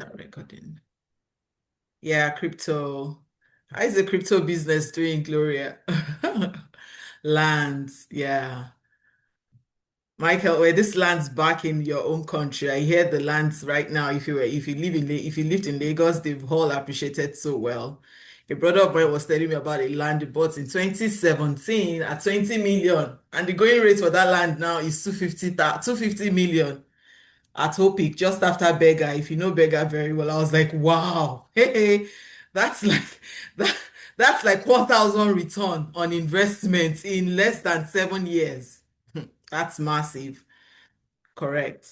That recording. Yeah, crypto. How is the crypto business doing, Gloria? Lands, yeah. Michael, where this land's back in your own country. I hear the lands right now. If you lived in Lagos, they've all appreciated so well. A brother of mine was telling me about a land he bought in 2017 at 20 million, and the going rate for that land now is 250 million at Hopic just after Beggar. If you know Beggar very well, I was like, wow, hey, that's like that, that's like 1,000 return on investment in less than 7 years. That's massive. Correct.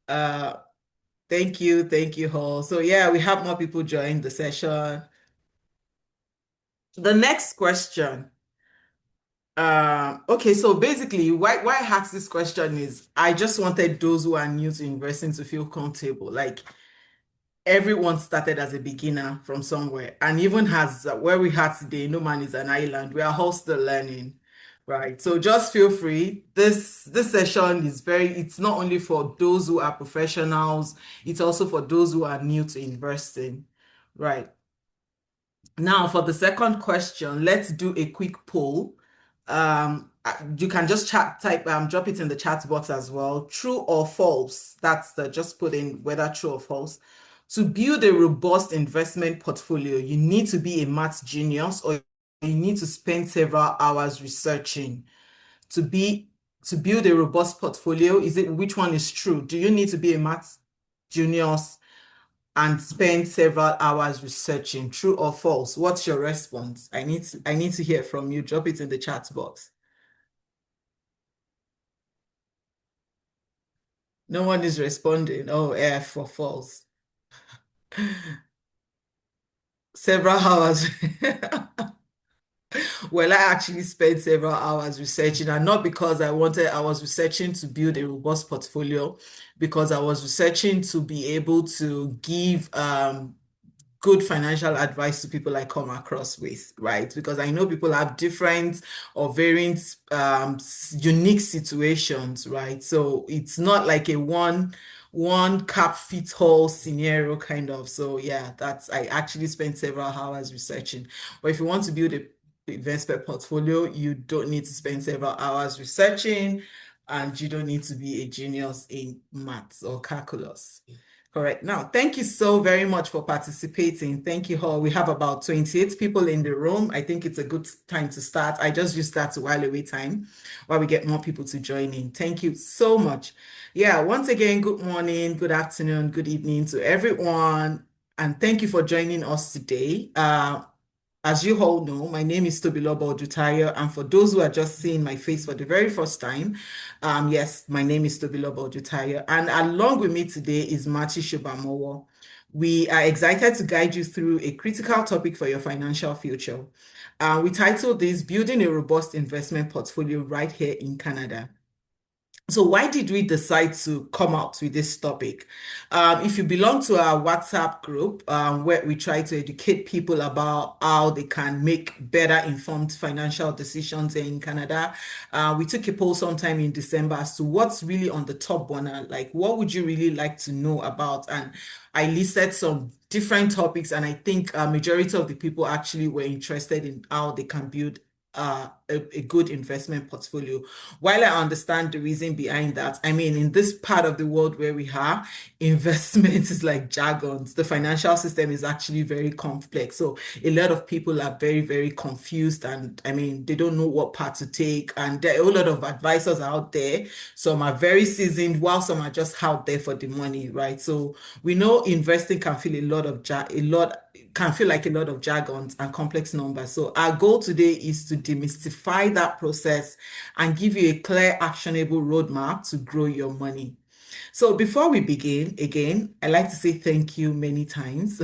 Uh, thank you, Hall. So yeah, we have more people join the session. The next question. Okay, so basically, why I asked this question is I just wanted those who are new to investing to feel comfortable. Like everyone started as a beginner from somewhere, and even as where we are today, no man is an island. We are all still learning, right? So just feel free. This session is it's not only for those who are professionals, it's also for those who are new to investing, right? Now, for the second question, let's do a quick poll. You can just drop it in the chat box as well. True or false? Just put in whether true or false. To build a robust investment portfolio, you need to be a math genius or you need to spend several hours researching. To be to build a robust portfolio, which one is true? Do you need to be a math genius and spend several hours researching? True or false? What's your response? I need to hear from you. Drop it in the chat box. No one is responding. Oh, F for false. Several hours. Well, I actually spent several hours researching, and not because I was researching to build a robust portfolio, because I was researching to be able to give good financial advice to people I come across with, right? Because I know people have different or varying unique situations, right? So it's not like a one cap fits all scenario kind of. So yeah, that's I actually spent several hours researching. But if you want to build a investment portfolio, you don't need to spend several hours researching, and you don't need to be a genius in maths or calculus. Correct. Now, thank you so very much for participating. Thank you all. We have about 28 people in the room. I think it's a good time to start. I just used that to while away time while we get more people to join in. Thank you so much. Yeah, once again, good morning, good afternoon, good evening to everyone. And thank you for joining us today. As you all know, my name is Tobiloba Odutayo, and for those who are just seeing my face for the very first time, yes, my name is Tobiloba Odutayo, and along with me today is Mati Shubamowo. We are excited to guide you through a critical topic for your financial future. We titled this Building a Robust Investment Portfolio right here in Canada. So why did we decide to come out with this topic? If you belong to our WhatsApp group, where we try to educate people about how they can make better informed financial decisions in Canada, we took a poll sometime in December as to what's really on the top burner, like what would you really like to know about? And I listed some different topics, and I think a majority of the people actually were interested in how they can build a good investment portfolio. While I understand the reason behind that, I mean, in this part of the world where we are, investment is like jargons. The financial system is actually very complex. So a lot of people are very, very confused, and I mean, they don't know what path to take. And there are a whole lot of advisors out there. Some are very seasoned, while some are just out there for the money, right? So we know investing can feel can feel like a lot of jargons and complex numbers. So our goal today is to demystify that process and give you a clear, actionable roadmap to grow your money. So before we begin, again, I like to say thank you many times.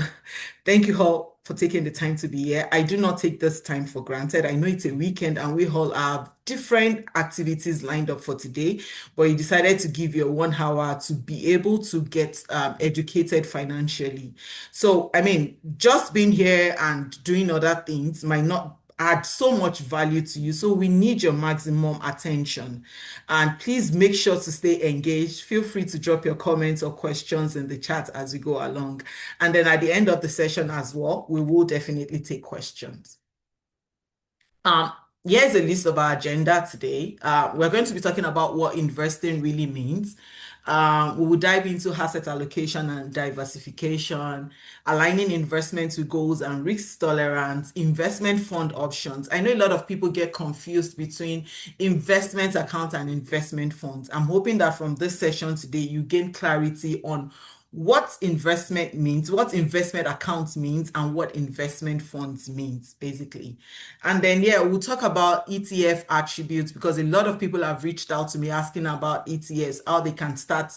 Thank you all for taking the time to be here. I do not take this time for granted. I know it's a weekend and we all have different activities lined up for today, but you decided to give your 1 hour to be able to get educated financially. So, I mean, just being here and doing other things might not add so much value to you. So we need your maximum attention. And please make sure to stay engaged. Feel free to drop your comments or questions in the chat as we go along. And then at the end of the session as well, we will definitely take questions. Um, Here's a list of our agenda today. We're going to be talking about what investing really means. We will dive into asset allocation and diversification, aligning investment to goals and risk tolerance, investment fund options. I know a lot of people get confused between investment account and investment funds. I'm hoping that from this session today, you gain clarity on what investment means, what investment accounts means, and what investment funds means, basically. And then, yeah, we'll talk about ETF attributes because a lot of people have reached out to me asking about ETFs, how they can start,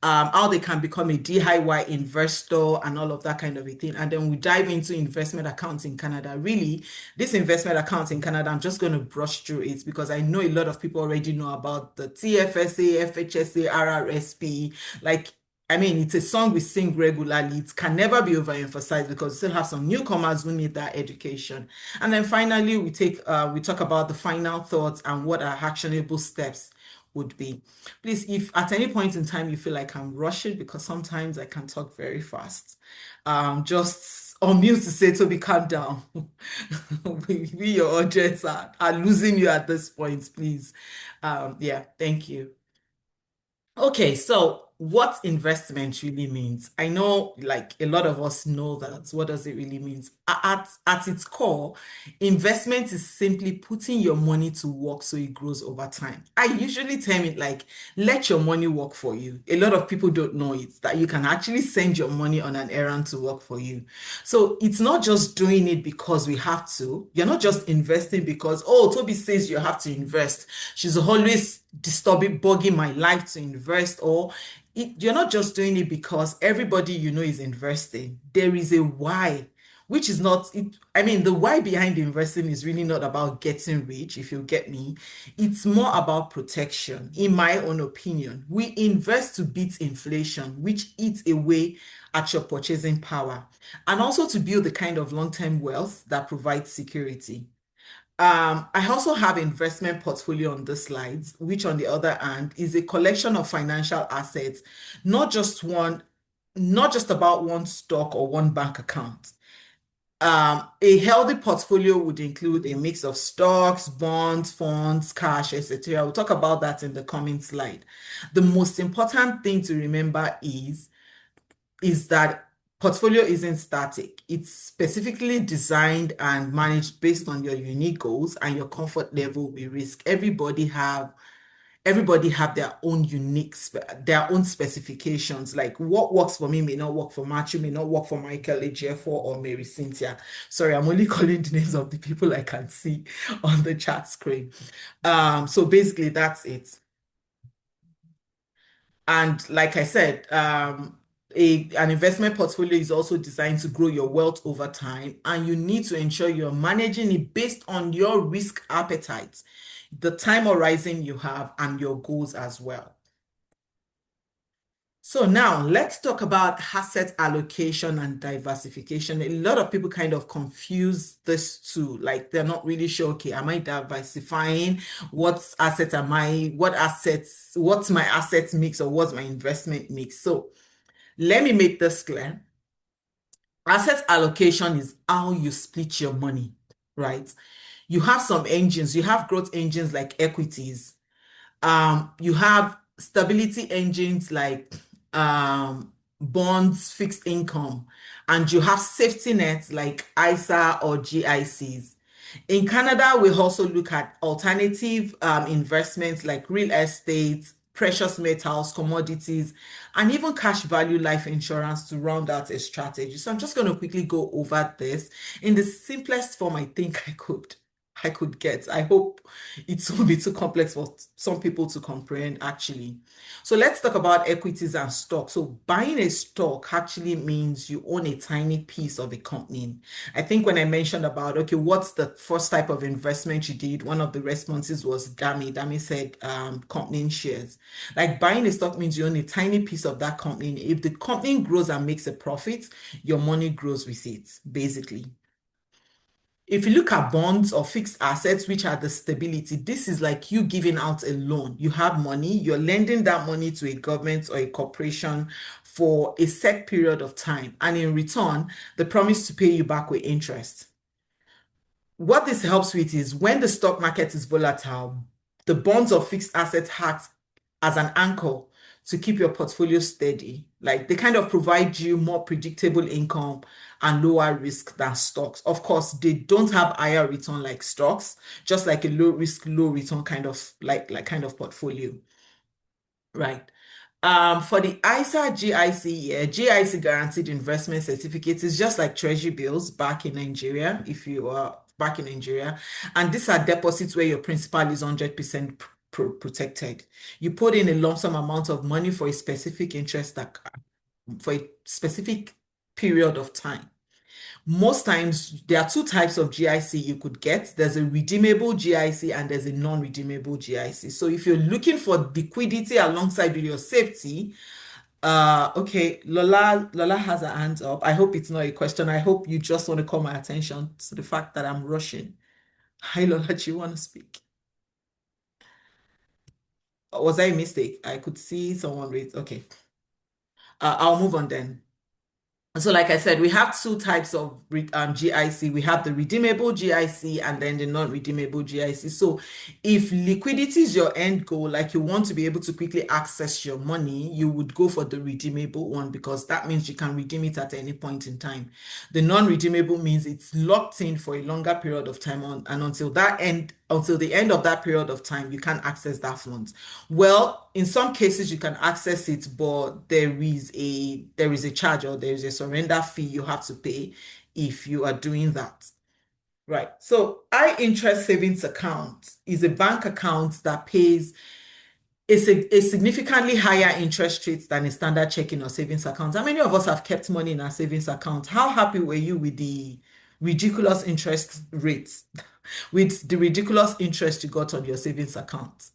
how they can become a DIY investor and all of that kind of a thing. And then we dive into investment accounts in Canada. Really, this investment accounts in Canada, I'm just going to brush through it because I know a lot of people already know about the TFSA, FHSA, RRSP. Like, I mean, it's a song we sing regularly. It can never be overemphasized because we still have some newcomers who need that education. And then finally, we talk about the final thoughts and what our actionable steps would be. Please, if at any point in time you feel like I'm rushing, because sometimes I can talk very fast, just unmute to say, Toby, calm down. We, your audience are losing you at this point, please. Yeah, thank you. Okay, so what investment really means? I know like a lot of us know that. What does it really mean? At its core, investment is simply putting your money to work so it grows over time. I usually term it like let your money work for you. A lot of people don't know it, that you can actually send your money on an errand to work for you. So it's not just doing it because we have to. You're not just investing because, oh, Toby says you have to invest. She's always disturbing, bugging my life to invest, or you're not just doing it because everybody you know is investing. There is a why, which is not it. I mean, the why behind investing is really not about getting rich, if you get me. It's more about protection, in my own opinion. We invest to beat inflation, which eats away at your purchasing power, and also to build the kind of long-term wealth that provides security. I also have investment portfolio on the slides, which on the other hand is a collection of financial assets, not just one, not just about one stock or one bank account. A healthy portfolio would include a mix of stocks, bonds, funds, cash, etc. We'll talk about that in the coming slide. The most important thing to remember is that portfolio isn't static. It's specifically designed and managed based on your unique goals and your comfort level with risk. Everybody have their own their own specifications. Like what works for me may not work for Matthew, may not work for Michael, AJ4, or Mary Cynthia. Sorry, I'm only calling the names of the people I can see on the chat screen. So basically that's it. And like I said, an investment portfolio is also designed to grow your wealth over time, and you need to ensure you're managing it based on your risk appetite, the time horizon you have, and your goals as well. So now let's talk about asset allocation and diversification. A lot of people kind of confuse this two. Like they're not really sure, okay, am I diversifying? What's my assets mix or what's my investment mix? So let me make this clear. Asset allocation is how you split your money, right? You have some engines, you have growth engines like equities, you have stability engines like bonds, fixed income, and you have safety nets like ISA or GICs. In Canada, we also look at alternative investments like real estate, precious metals, commodities, and even cash value life insurance to round out a strategy. So I'm just going to quickly go over this in the simplest form I think I could get. I hope it won't be too complex for some people to comprehend actually. So let's talk about equities and stocks. So buying a stock actually means you own a tiny piece of a company. I think when I mentioned about, okay, what's the first type of investment you did? One of the responses was Dami. Dami said company shares. Like buying a stock means you own a tiny piece of that company. If the company grows and makes a profit, your money grows with it, basically. If you look at bonds or fixed assets, which are the stability, this is like you giving out a loan. You have money, you're lending that money to a government or a corporation for a set period of time. And in return, they promise to pay you back with interest. What this helps with is when the stock market is volatile, the bonds or fixed assets act as an anchor to keep your portfolio steady. Like they kind of provide you more predictable income and lower risk than stocks. Of course, they don't have higher return like stocks, just like a low risk, low return kind of like kind of portfolio. Right. For the ISA GIC, yeah, GIC guaranteed investment certificates is just like treasury bills back in Nigeria, if you are back in Nigeria. And these are deposits where your principal is 100% protected. You put in a lump sum amount of money for a specific interest that for a specific period of time. Most times, there are two types of GIC you could get. There's a redeemable GIC and there's a non-redeemable GIC. So if you're looking for liquidity alongside with your safety, okay, Lola has her hands up. I hope it's not a question. I hope you just want to call my attention to the fact that I'm rushing. Hi, Lola, do you want to speak? Was that a mistake? I could see someone raise. Okay, I'll move on then. So, like I said, we have two types of GIC. We have the redeemable GIC and then the non-redeemable GIC. So, if liquidity is your end goal, like you want to be able to quickly access your money, you would go for the redeemable one because that means you can redeem it at any point in time. The non-redeemable means it's locked in for a longer period of time on, and until the end of that period of time, you can't access that fund. Well, in some cases you can access it, but there is a charge or there is a surrender fee you have to pay if you are doing that. Right. So high interest savings account is a bank account that pays a significantly higher interest rate than a standard checking or savings account. How many of us have kept money in our savings account? How happy were you with the ridiculous interest rates, with the ridiculous interest you got on your savings account?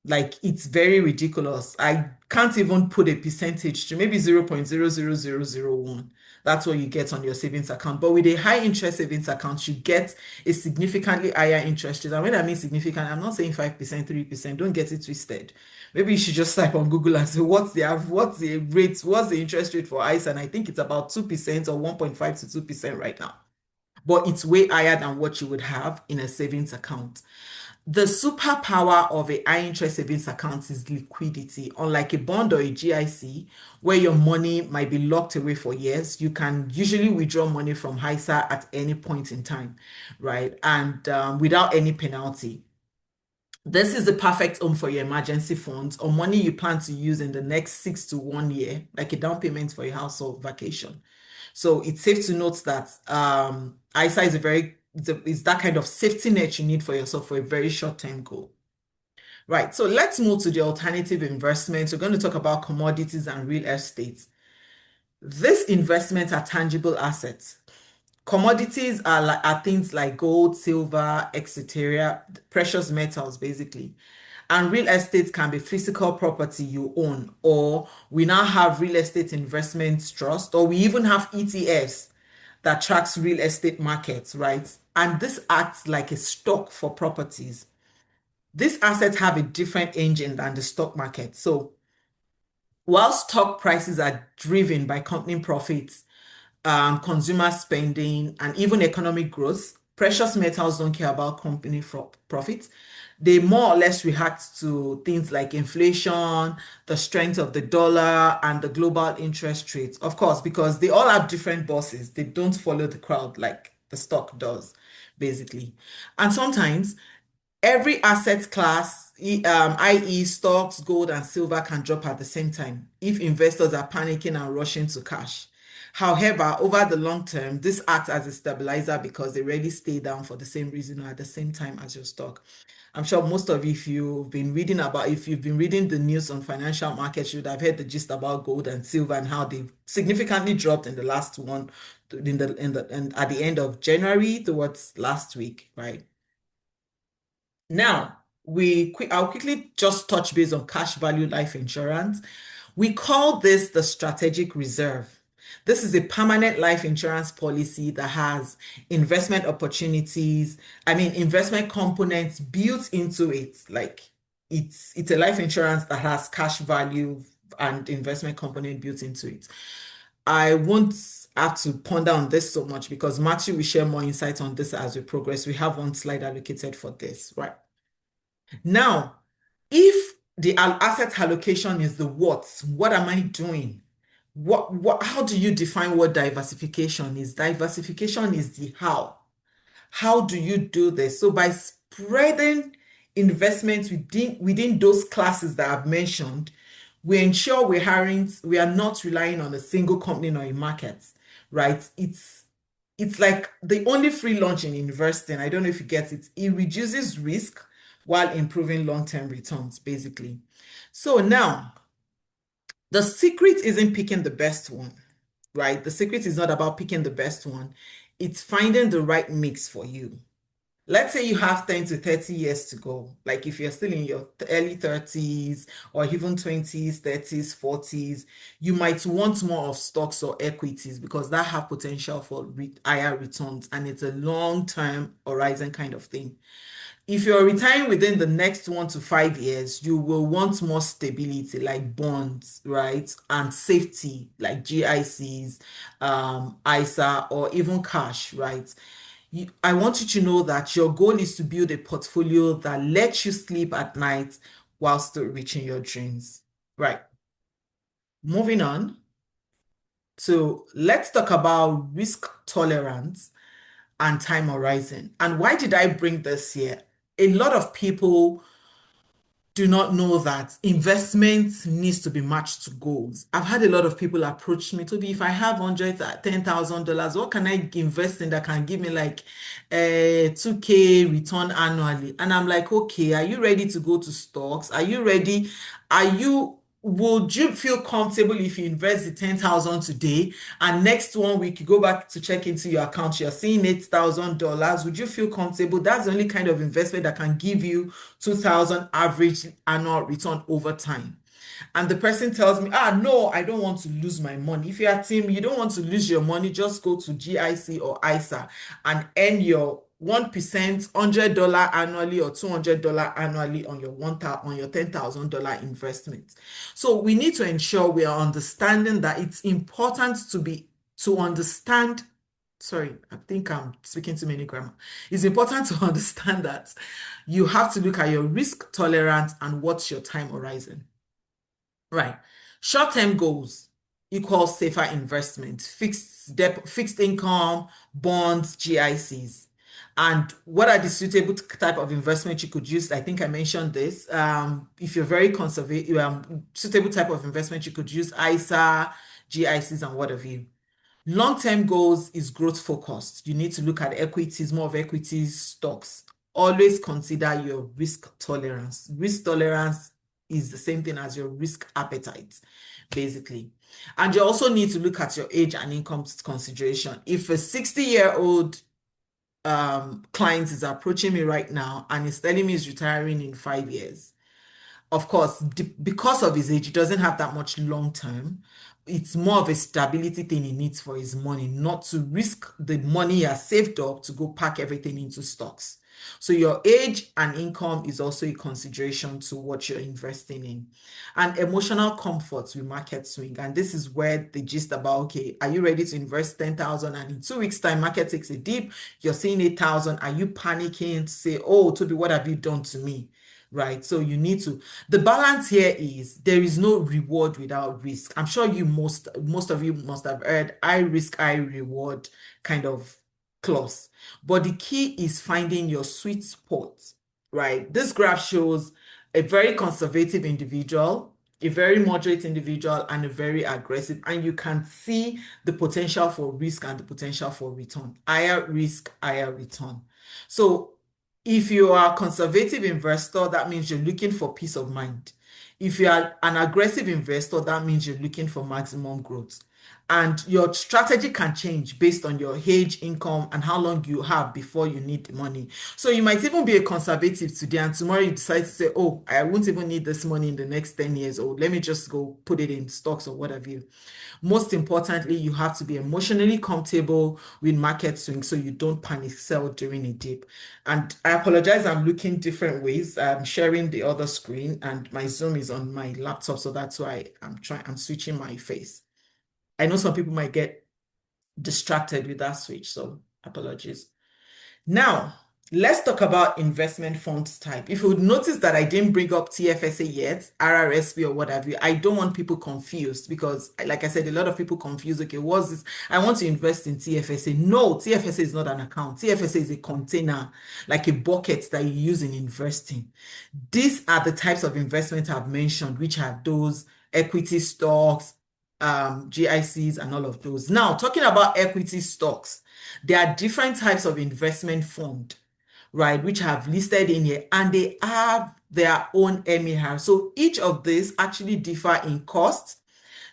Like it's very ridiculous. I can't even put a percentage to maybe 0.00001. That's what you get on your savings account. But with a high interest savings account, you get a significantly higher interest rate. And when I mean significant, I'm not saying 5%, 3%. Don't get it twisted. Maybe you should just type on Google and say, what's the interest rate for ICE? And I think it's about 2% or 1.5 to 2% right now. But it's way higher than what you would have in a savings account. The superpower of a high interest savings account is liquidity. Unlike a bond or a GIC, where your money might be locked away for years, you can usually withdraw money from HISA at any point in time, right? And without any penalty. This is the perfect home for your emergency funds or money you plan to use in the next 6 to 1 year, like a down payment for your house or vacation. So it's safe to note that ISA is that kind of safety net you need for yourself for a very short-term goal. Right, so let's move to the alternative investments. We're going to talk about commodities and real estate. These investments are tangible assets. Commodities are things like gold, silver, etc., precious metals, basically. And real estate can be physical property you own, or we now have real estate investment trust, or we even have ETFs that tracks real estate markets, right? And this acts like a stock for properties. These assets have a different engine than the stock market. So while stock prices are driven by company profits, consumer spending, and even economic growth, precious metals don't care about company profits. They more or less react to things like inflation, the strength of the dollar, and the global interest rates. Of course, because they all have different bosses. They don't follow the crowd like the stock does, basically. And sometimes every asset class, i.e., stocks, gold, and silver, can drop at the same time if investors are panicking and rushing to cash. However, over the long term, this acts as a stabilizer because they rarely stay down for the same reason or at the same time as your stock. I'm sure most of you, if you've been reading the news on financial markets, you would have heard the gist about gold and silver and how they've significantly dropped in the last one, and at the end of January towards last week, right? Now, I'll quickly just touch base on cash value life insurance. We call this the strategic reserve. This is a permanent life insurance policy that has investment opportunities, I mean, investment components built into it. Like it's a life insurance that has cash value and investment component built into it. I won't have to ponder on this so much because Matthew will share more insight on this as we progress. We have one slide allocated for this, right? Now, if the asset allocation is the what am I doing? How do you define what diversification is? Diversification is the how. How do you do this? So by spreading investments within those classes that I've mentioned, we ensure we are not relying on a single company or a market, right? It's like the only free lunch in investing. I don't know if you get it. It reduces risk while improving long-term returns, basically. So now the secret isn't picking the best one, right? The secret is not about picking the best one. It's finding the right mix for you. Let's say you have 10 to 30 years to go. Like if you're still in your early 30s or even 20s, 30s, 40s, you might want more of stocks or equities because that have potential for higher returns and it's a long-term horizon kind of thing. If you're retiring within the next 1 to 5 years, you will want more stability like bonds, right? And safety like GICs, ISA, or even cash, right? I want you to know that your goal is to build a portfolio that lets you sleep at night while still reaching your dreams. Right. Moving on to let's talk about risk tolerance and time horizon. And why did I bring this here? A lot of people do not know that investment needs to be matched to goals. I've had a lot of people approach me, Toby, if I have $10,000, what can I invest in that can give me like a 2K return annually? And I'm like, okay, are you ready to go to stocks? Are you ready? Would you feel comfortable if you invest the 10,000 today and next 1 week you go back to check into your account, you're seeing $8,000? Would you feel comfortable? That's the only kind of investment that can give you 2,000 average annual return over time. And the person tells me, no, I don't want to lose my money. If you're a team, you don't want to lose your money, just go to GIC or ISA and earn your 1%, $100 annually or $200 annually on your $10,000 investment. So we need to ensure we are understanding that it's important to understand. Sorry, I think I'm speaking too many grammar. It's important to understand that you have to look at your risk tolerance and what's your time horizon. Right. Short-term goals equals safer investment, fixed income, bonds, GICs. And what are the suitable type of investment you could use? I think I mentioned this. If you're very conservative, suitable type of investment you could use ISA, GICs, and what have you. Long-term goals is growth focused. You need to look at equities, more of equities, stocks. Always consider your risk tolerance. Risk tolerance is the same thing as your risk appetite, basically. And you also need to look at your age and income consideration. If a 60-year-old client is approaching me right now and is telling me he's retiring in 5 years, of course, because of his age, he doesn't have that much long term. It's more of a stability thing he needs for his money, not to risk the money he has saved up to go pack everything into stocks. So your age and income is also a consideration to what you're investing in. And emotional comforts with market swing. And this is where the gist about, okay, are you ready to invest 10,000 and in 2 weeks time, market takes a dip, you're seeing 8,000, are you panicking to say, oh, Toby, what have you done to me? Right. So you need to, the balance here is there is no reward without risk. I'm sure most of you must have heard high risk, high reward kind of clause. But the key is finding your sweet spot, right? This graph shows a very conservative individual, a very moderate individual, and a very aggressive. And you can see the potential for risk and the potential for return. Higher risk, higher return. So if you are a conservative investor, that means you're looking for peace of mind. If you are an aggressive investor, that means you're looking for maximum growth. And your strategy can change based on your age, income, and how long you have before you need the money. So you might even be a conservative today, and tomorrow you decide to say, oh, I won't even need this money in the next 10 years, or let me just go put it in stocks or what have you. Most importantly, you have to be emotionally comfortable with market swings so you don't panic sell during a dip. And I apologize, I'm looking different ways. I'm sharing the other screen and my Zoom is on my laptop, so that's why I'm switching my face. I know some people might get distracted with that switch, so apologies. Now, let's talk about investment funds type. If you would notice that I didn't bring up TFSA yet, RRSP or what have you, I don't want people confused because, like I said, a lot of people confuse, okay, what's this? I want to invest in TFSA. No, TFSA is not an account. TFSA is a container, like a bucket that you use in investing. These are the types of investment I've mentioned, which are those equity stocks, GICs, and all of those. Now, talking about equity stocks, there are different types of investment fund, right, which have listed in here, and they have their own MER. So each of these actually differ in cost,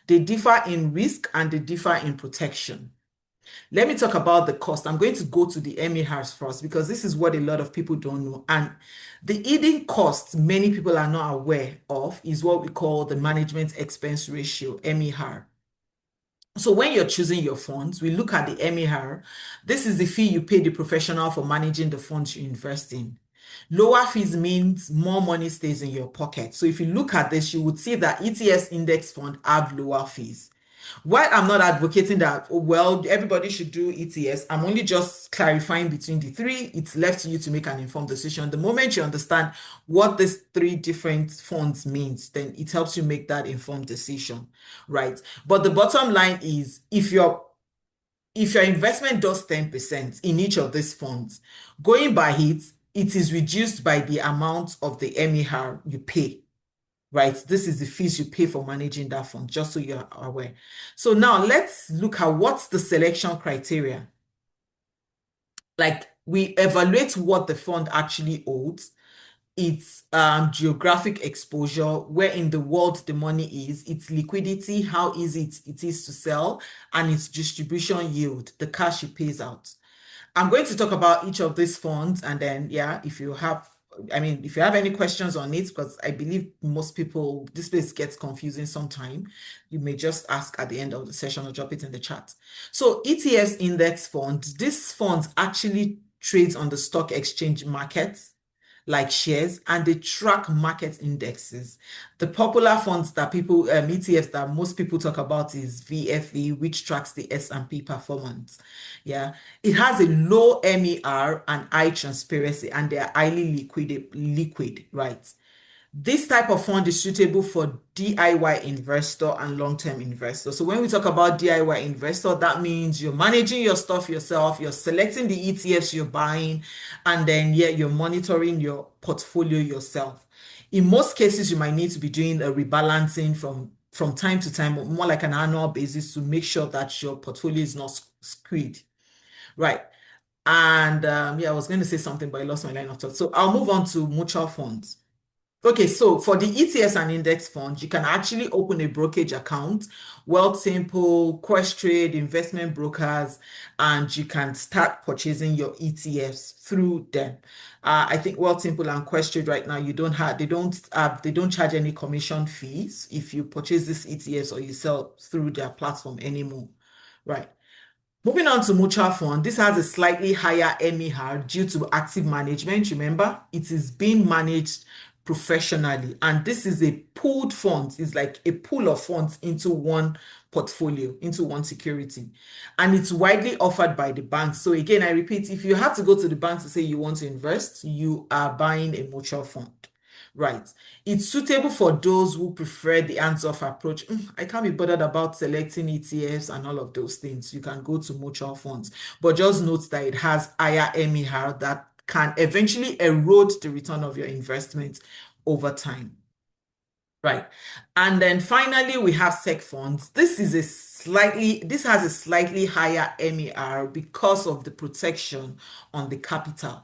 they differ in risk, and they differ in protection. Let me talk about the cost. I'm going to go to the MERs first because this is what a lot of people don't know. And the hidden cost many people are not aware of is what we call the management expense ratio, MER. So when you're choosing your funds, we look at the MER. This is the fee you pay the professional for managing the funds you invest in. Lower fees means more money stays in your pocket. So if you look at this, you would see that ETS index fund have lower fees. While I'm not advocating that, oh, well, everybody should do ETS, I'm only just clarifying between the three. It's left to you to make an informed decision. The moment you understand what these three different funds means, then it helps you make that informed decision, right? But the bottom line is if your investment does 10% in each of these funds, going by it, it is reduced by the amount of the MER you pay, right? This is the fees you pay for managing that fund, just so you're aware. So now let's look at what's the selection criteria. Like we evaluate what the fund actually holds, its geographic exposure, where in the world the money is, its liquidity, how easy it is to sell, and its distribution yield, the cash it pays out. I'm going to talk about each of these funds and then, yeah, if you have any questions on it, because I believe most people, this place gets confusing sometime, you may just ask at the end of the session or drop it in the chat. So ETFs index funds, this funds actually trades on the stock exchange markets like shares, and they track market indexes. The popular funds that people, ETFs that most people talk about is VFE, which tracks the S&P performance. Yeah, it has a low MER and high transparency, and they are highly liquid, right? This type of fund is suitable for DIY investor and long-term investor. So when we talk about DIY investor, that means you're managing your stuff yourself, you're selecting the ETFs you're buying, and then yeah, you're monitoring your portfolio yourself. In most cases, you might need to be doing a rebalancing from time to time, more like an annual basis to make sure that your portfolio is not skewed, right? And yeah, I was going to say something, but I lost my line of thought. So I'll move on to mutual funds. Okay, so for the ETFs and index funds, you can actually open a brokerage account, Wealthsimple, Questrade, investment brokers, and you can start purchasing your ETFs through them. I think Wealthsimple and Questrade right now, they don't charge any commission fees if you purchase this ETFs or you sell through their platform anymore, right? Moving on to mutual fund, this has a slightly higher MER due to active management. Remember, it is being managed professionally, and this is a pooled fund. It's like a pool of funds into one portfolio, into one security, and it's widely offered by the banks. So again, I repeat, if you have to go to the bank to say you want to invest, you are buying a mutual fund. Right. It's suitable for those who prefer the hands-off approach. I can't be bothered about selecting ETFs and all of those things. You can go to mutual funds, but just note that it has higher MER that can eventually erode the return of your investment over time. Right. And then finally, we have sec funds. This has a slightly higher MER because of the protection on the capital.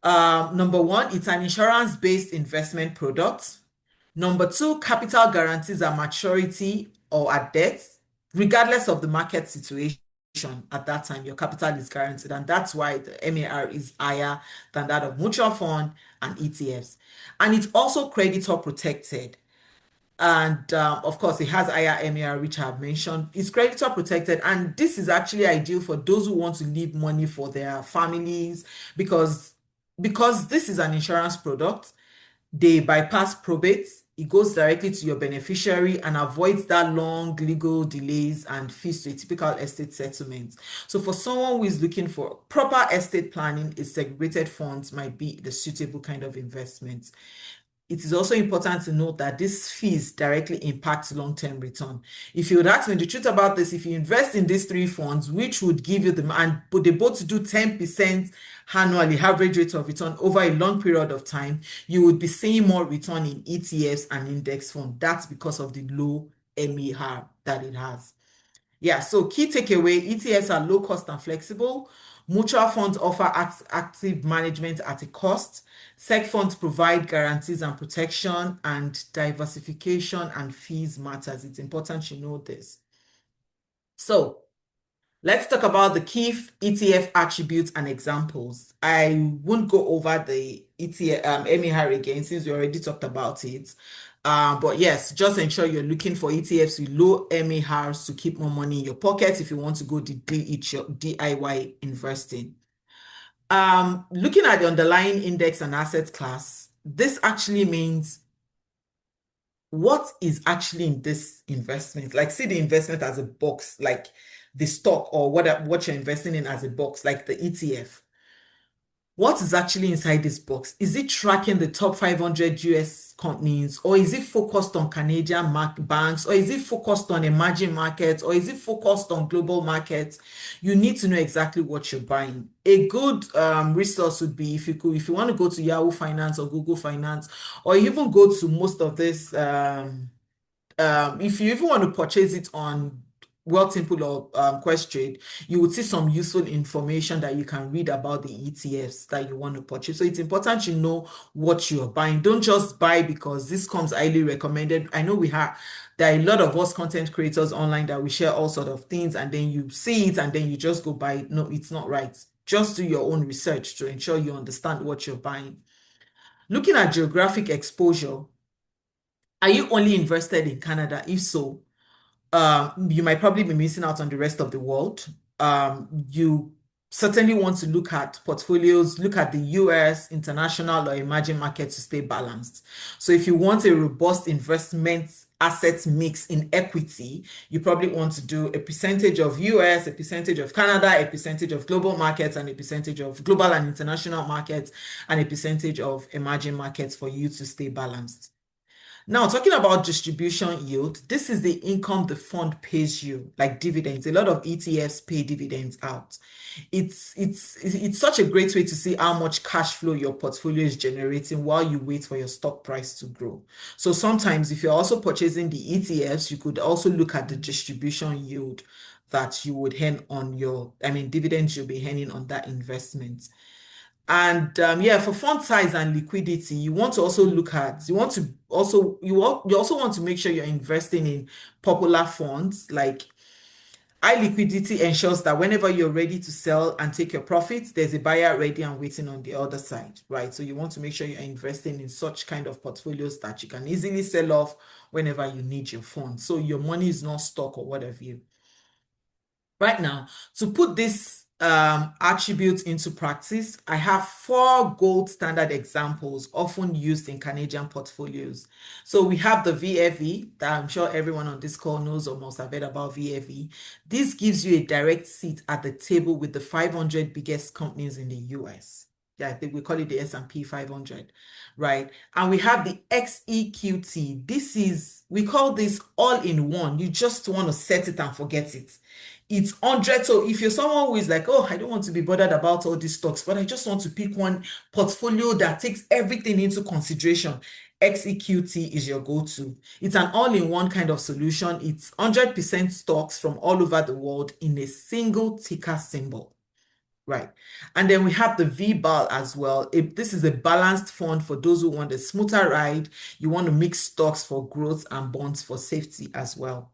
Number one, it's an insurance-based investment product. Number two, capital guarantees at maturity or at death. regardless of the market situation at that time, your capital is guaranteed. And that's why the MAR is higher than that of mutual fund and ETFs. And it's also creditor protected. And of course, it has higher MER, which I have mentioned. It's creditor protected. And this is actually ideal for those who want to leave money for their families because, because this is an insurance product, they bypass probate. It goes directly to your beneficiary and avoids that long legal delays and fees to a typical estate settlement. So for someone who is looking for proper estate planning, a segregated funds might be the suitable kind of investment. It is also important to note that these fees directly impact long-term return. If you would ask me the truth about this, if you invest in these three funds, which would give you and they both do 10% annually average rate of return over a long period of time, you would be seeing more return in ETFs and index funds. That's because of the low MER that it has. Yeah, so key takeaway, ETFs are low cost and flexible. Mutual funds offer active management at a cost. Seg funds provide guarantees and protection, and diversification and fees matters. It's important you know this. So let's talk about the key ETF attributes and examples. I won't go over the ETF MER again since we already talked about it. But yes, just ensure you're looking for ETFs with low MERs to keep more money in your pocket if you want to go DIY investing. Looking at the underlying index and asset class, this actually means what is actually in this investment. Like, see the investment as a box, like the stock or what you're investing in as a box, like the ETF. What is actually inside this box? Is it tracking the top 500 US companies, or is it focused on Canadian banks, or is it focused on emerging markets, or is it focused on global markets? You need to know exactly what you're buying. A good resource would be if you want to go to Yahoo Finance or Google Finance, or even go to most of this if you even want to purchase it on Wealthsimple or Questrade, you would see some useful information that you can read about the ETFs that you want to purchase. So it's important you know what you're buying. Don't just buy because this comes highly recommended. I know there are a lot of us content creators online that we share all sort of things, and then you see it and then you just go buy it. No, it's not right. Just do your own research to ensure you understand what you're buying. Looking at geographic exposure, are you only invested in Canada? If so, you might probably be missing out on the rest of the world. You certainly want to look at portfolios, look at the US, international, or emerging markets to stay balanced. So if you want a robust investment asset mix in equity, you probably want to do a percentage of US, a percentage of Canada, a percentage of global markets, and a percentage of global and international markets, and a percentage of emerging markets for you to stay balanced. Now, talking about distribution yield, this is the income the fund pays you, like dividends. A lot of ETFs pay dividends out. It's such a great way to see how much cash flow your portfolio is generating while you wait for your stock price to grow. So sometimes if you're also purchasing the ETFs, you could also look at the distribution yield that you would earn on dividends you'll be earning on that investment. And yeah, for fund size and liquidity, you also want to make sure you're investing in popular funds. Like, high liquidity ensures that whenever you're ready to sell and take your profits, there's a buyer ready and waiting on the other side, right? So you want to make sure you're investing in such kind of portfolios that you can easily sell off whenever you need your funds. So your money is not stuck or whatever. Right now, to put this attributes into practice, I have 4 gold standard examples often used in Canadian portfolios. So we have the VFE that I'm sure everyone on this call knows or must have heard about VFE. This gives you a direct seat at the table with the 500 biggest companies in the US. Yeah, I think we call it the S&P 500, right? And we have the XEQT. We call this all-in-one. You just want to set it and forget it. It's 100. So if you're someone who is like, oh, I don't want to be bothered about all these stocks, but I just want to pick one portfolio that takes everything into consideration, XEQT is your go-to. It's an all-in-one kind of solution. It's 100% stocks from all over the world in a single ticker symbol. Right. And then we have the VBAL as well. This is a balanced fund for those who want a smoother ride. You want to mix stocks for growth and bonds for safety as well.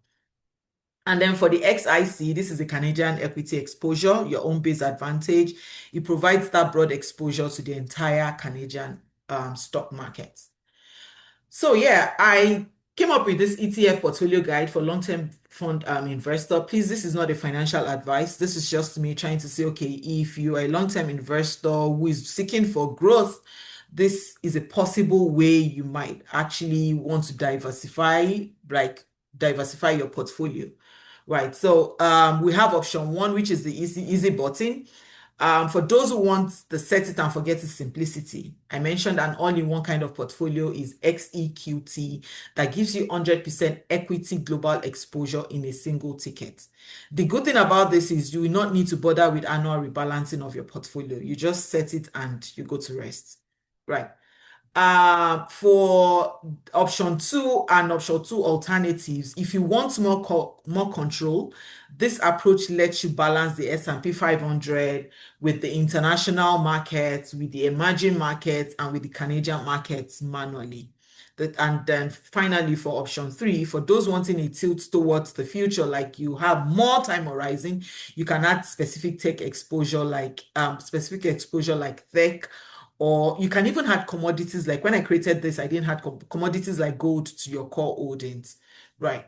And then for the XIC, this is a Canadian equity exposure, your own base advantage. It provides that broad exposure to the entire Canadian stock market. So yeah, I came up with this ETF portfolio guide for long-term fund investor. Please, this is not a financial advice. This is just me trying to say, okay, if you are a long-term investor who is seeking for growth, this is a possible way you might actually want to diversify your portfolio. Right. So we have option one, which is the easy button. For those who want the set it and forget it simplicity, I mentioned an all-in-one kind of portfolio is XEQT that gives you 100% equity global exposure in a single ticket. The good thing about this is you will not need to bother with annual rebalancing of your portfolio. You just set it and you go to rest. Right. For option two and option two alternatives, if you want more control, this approach lets you balance the S&P 500 with the international markets, with the emerging markets, and with the Canadian markets manually. And then finally, for option three, for those wanting a tilt towards the future, like you have more time horizon, you can add specific exposure like tech, or you can even add commodities. Like when I created this, I didn't have commodities like gold to your core holdings, right?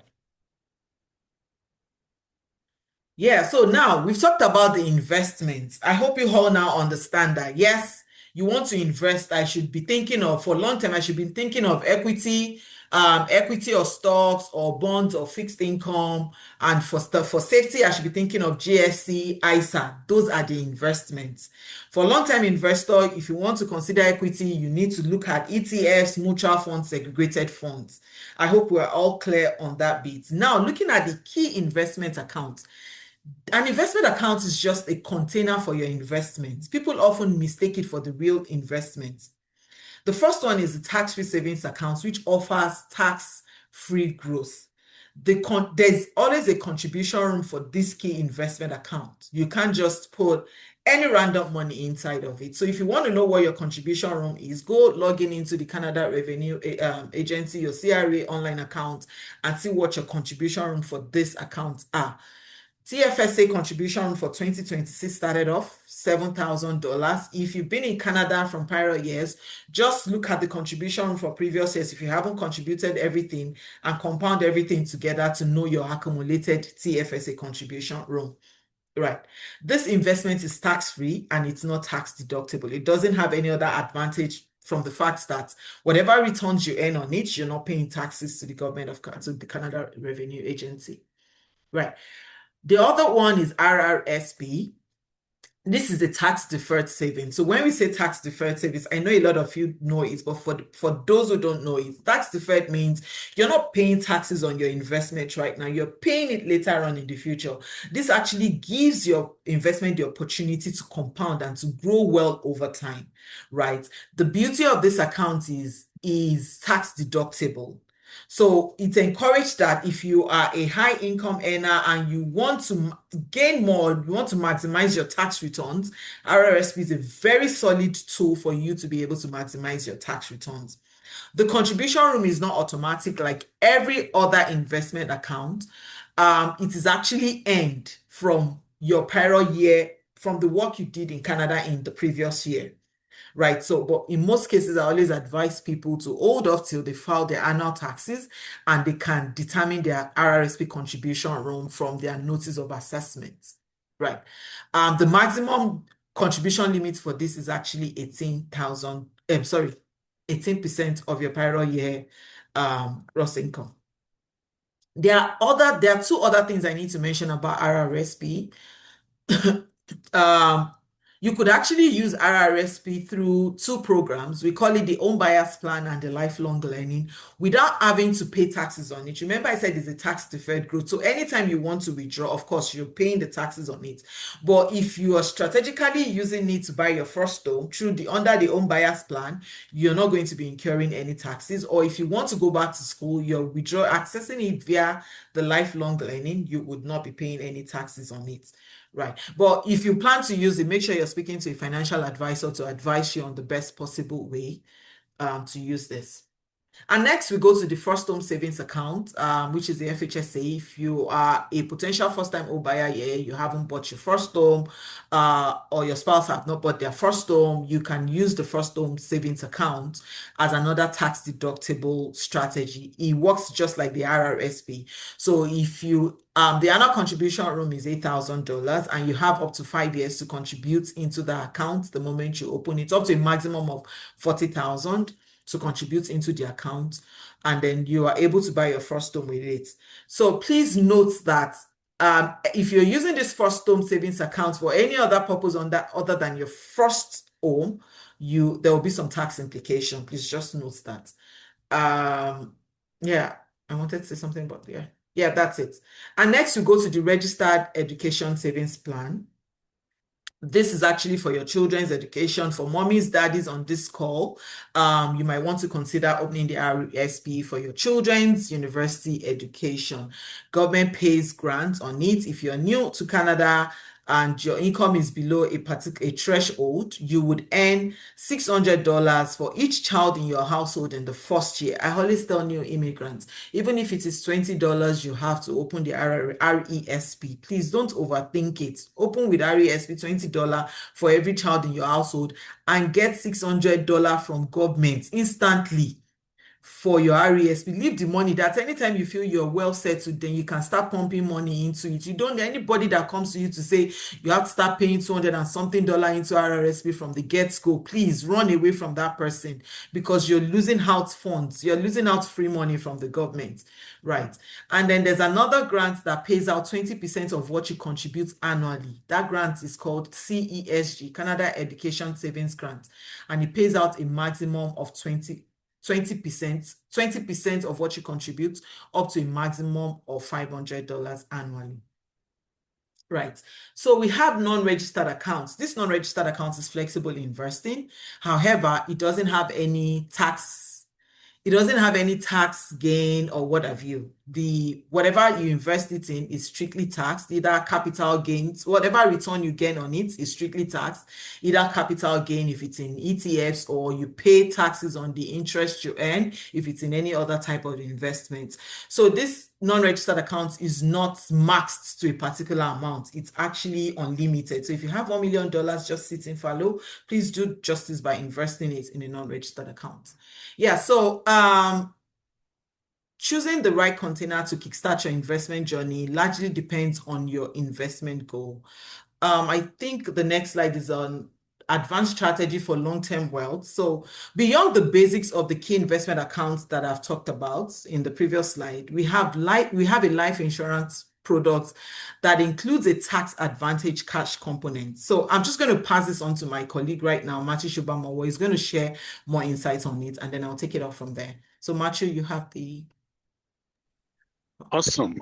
Yeah, so now we've talked about the investments. I hope you all now understand that yes, you want to invest. I should be thinking of for long term, I should be thinking of equity or stocks or bonds or fixed income. And for stuff for safety, I should be thinking of GSC, ISA. Those are the investments. For long-term investor, if you want to consider equity, you need to look at ETFs, mutual funds, segregated funds. I hope we're all clear on that bit. Now, looking at the key investment accounts. An investment account is just a container for your investments. People often mistake it for the real investment. The first one is the tax-free savings account, which offers tax-free growth. There's always a contribution room for this key investment account. You can't just put any random money inside of it. So if you want to know what your contribution room is, go log in into the Canada Revenue Agency, your CRA online account, and see what your contribution room for this account are. TFSA contribution for 2026 started off $7,000. If you've been in Canada from prior years, just look at the contribution for previous years if you haven't contributed everything and compound everything together to know your accumulated TFSA contribution room. Right. This investment is tax-free and it's not tax deductible. It doesn't have any other advantage from the fact that whatever returns you earn on it, you're not paying taxes to the government of to the Canada Revenue Agency. Right. The other one is RRSP. This is a tax deferred savings. So when we say tax deferred savings, I know a lot of you know it, but for those who don't know it, tax deferred means you're not paying taxes on your investment right now. You're paying it later on in the future. This actually gives your investment the opportunity to compound and to grow well over time, right? The beauty of this account is tax deductible. So it's encouraged that if you are a high income earner and you want to gain more, you want to maximize your tax returns, RRSP is a very solid tool for you to be able to maximize your tax returns. The contribution room is not automatic like every other investment account. It is actually earned from your prior year, from the work you did in Canada in the previous year. Right. So, but in most cases, I always advise people to hold off till they file their annual taxes and they can determine their RRSP contribution room from their notice of assessment. Right. The maximum contribution limit for this is actually 18,000, 18% of your prior year gross income. There are two other things I need to mention about RRSP. You could actually use RRSP through two programs. We call it the Home Buyers Plan and the Lifelong Learning without having to pay taxes on it. Remember, I said it's a tax deferred growth. So anytime you want to withdraw, of course, you're paying the taxes on it. But if you are strategically using it to buy your first home under the Home Buyers Plan, you're not going to be incurring any taxes. Or if you want to go back to school, you're accessing it via the Lifelong Learning, you would not be paying any taxes on it. Right. But if you plan to use it, make sure you're speaking to a financial advisor to advise you on the best possible way to use this. And next, we go to the first home savings account, which is the FHSA. If you are a potential first-time home buyer here, you haven't bought your first home, or your spouse have not bought their first home, you can use the first home savings account as another tax-deductible strategy. It works just like the RRSP. So if you the annual contribution room is $8,000, and you have up to 5 years to contribute into the account the moment you open it, up to a maximum of 40,000 to contribute into the account, and then you are able to buy your first home with it. So please note that if you're using this first home savings account for any other purpose on that other than your first home, there will be some tax implication. Please just note that. Yeah, I wanted to say something, but yeah, that's it. And next, you go to the registered education savings plan. This is actually for your children's education. For mommies, daddies on this call, you might want to consider opening the RESP for your children's university education. Government pays grants on it. If you're new to Canada and your income is below a threshold, you would earn $600 for each child in your household in the first year. I always tell new immigrants, even if it is $20 you have to open the RESP, please don't overthink it. Open with RESP, $20 for every child in your household, and get $600 from government instantly for your RESP. Leave the money that anytime you feel you're well settled, then you can start pumping money into it. You don't need anybody that comes to you to say you have to start paying $200 and something into RRSP from the get-go. Please run away from that person, because you're losing out funds. You're losing out free money from the government, right? And then there's another grant that pays out 20% of what you contribute annually. That grant is called CESG, Canada Education Savings Grant, and it pays out a maximum of 20% of what you contribute, up to a maximum of $500 annually. Right. So we have non-registered accounts. This non-registered account is flexible investing. However, it doesn't have any tax gain or what have you. Whatever you invest it in is strictly taxed, either capital gains, whatever return you gain on it is strictly taxed, either capital gain if it's in ETFs, or you pay taxes on the interest you earn if it's in any other type of investment. So this non-registered account is not maxed to a particular amount. It's actually unlimited. So if you have $1 million just sitting fallow, please do justice by investing it in a non-registered account. Yeah, so choosing the right container to kickstart your investment journey largely depends on your investment goal. I think the next slide is on advanced strategy for long-term wealth. So beyond the basics of the key investment accounts that I've talked about in the previous slide, we have a life insurance product that includes a tax advantage cash component. So I'm just going to pass this on to my colleague right now, Matthew Shubham, who is going to share more insights on it, and then I'll take it off from there. So Matthew, you have the... Awesome.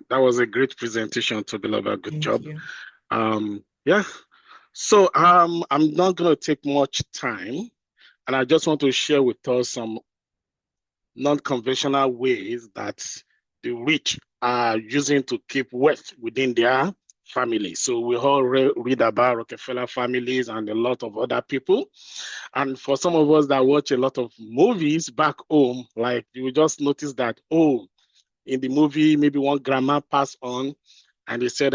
That was a great presentation, Tobiloba. Good job. Thank you. Yeah. So I'm not going to take much time, and I just want to share with us some non-conventional ways that the rich are using to keep wealth within their family. So we all read about Rockefeller families and a lot of other people. And for some of us that watch a lot of movies back home, like you will just notice that, oh, in the movie, maybe one grandma passed on and they said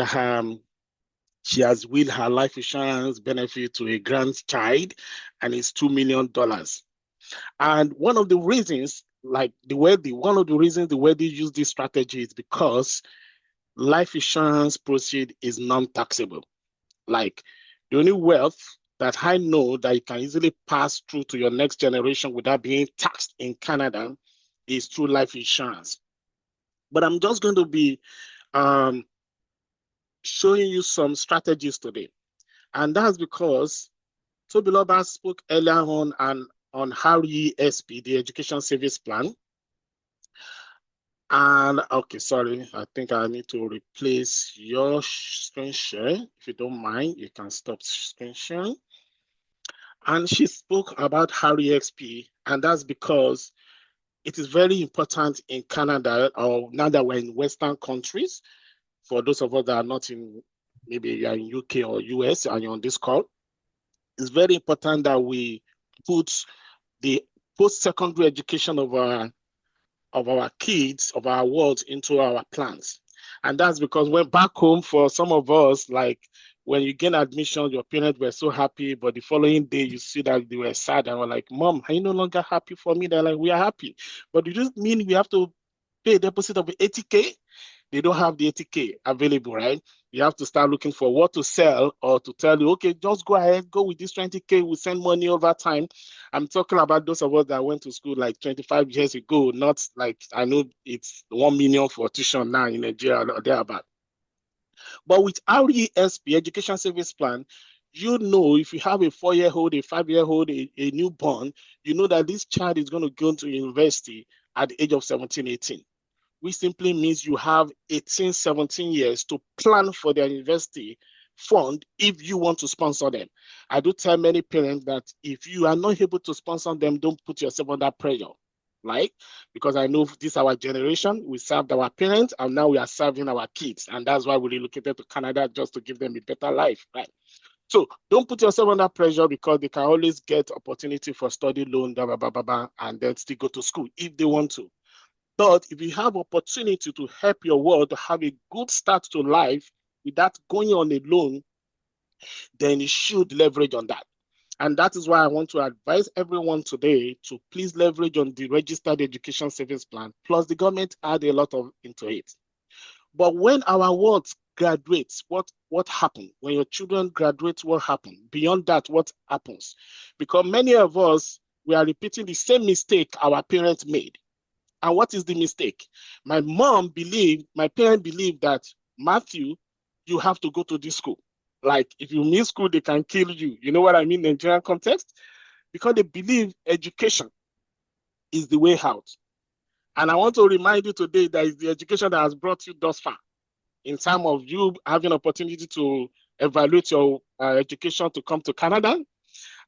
she has willed her life insurance benefit to a grandchild, and it's $2 million. And one of the reasons the wealthy use this strategy is because life insurance proceed is non-taxable. Like the only wealth that I know that you can easily pass through to your next generation without being taxed in Canada is through life insurance. But I'm just going to be showing you some strategies today. And that's because Tobiloba spoke earlier on RESP, the Education Service Plan. And okay, sorry, I think I need to replace your screen share. If you don't mind, you can stop screen sharing. And she spoke about RESP, and that's because it is very important in Canada, or now that we're in Western countries. For those of us that are not in, maybe you're in UK or US and you're on this call, it's very important that we put the post-secondary education of our kids, of our wards into our plans. And that's because when back home, for some of us, like when you gain admission, your parents were so happy, but the following day you see that they were sad and were like, Mom, are you no longer happy for me? They're like, we are happy. But it doesn't mean we have to pay a deposit of 80K. They don't have the 80K available, right? You have to start looking for what to sell or to tell you, okay, just go ahead, go with this 20K, we send money over time. I'm talking about those of us that went to school like 25 years ago, not like I know it's 1 million for tuition now in Nigeria or thereabout. But with RESP, Education Service Plan, you know if you have a 4-year-old, a 5-year-old, a newborn, you know that this child is going to go to university at the age of 17, 18. Which simply means you have 18, 17 years to plan for their university fund if you want to sponsor them. I do tell many parents that if you are not able to sponsor them, don't put yourself under pressure. Like, because I know this our generation, we served our parents and now we are serving our kids. And that's why we relocated to Canada just to give them a better life, right? So don't put yourself under pressure because they can always get opportunity for study loan, blah, blah, blah, blah, blah, and then still go to school if they want to. But if you have opportunity to help your world to have a good start to life without going on a loan, then you should leverage on that. And that is why I want to advise everyone today to please leverage on the registered education savings plan. Plus, the government add a lot of into it. But when our world graduates, what happens? When your children graduate, what happens? Beyond that, what happens? Because many of us, we are repeating the same mistake our parents made. And what is the mistake? My parents believed that, Matthew, you have to go to this school. Like, if you miss school, they can kill you. You know what I mean in Nigerian context? Because they believe education is the way out. And I want to remind you today that it's the education that has brought you thus far in terms of you having opportunity to evaluate your education to come to Canada.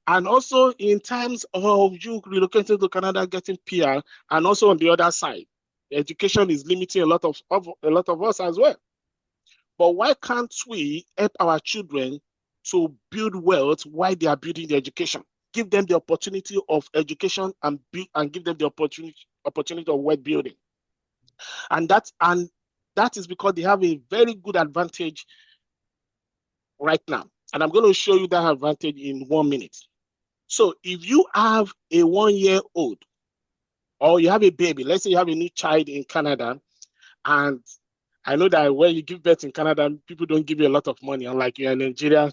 And also in terms of you relocating to Canada, getting PR, and also on the other side, education is limiting a lot of us as well. But why can't we help our children to build wealth while they are building the education? Give them the opportunity of education and give them the opportunity of wealth building. And that is because they have a very good advantage right now. And I'm going to show you that advantage in 1 minute. So if you have a 1-year-old or you have a baby, let's say you have a new child in Canada, and I know that when you give birth in Canada, people don't give you a lot of money. Unlike you're in Nigeria,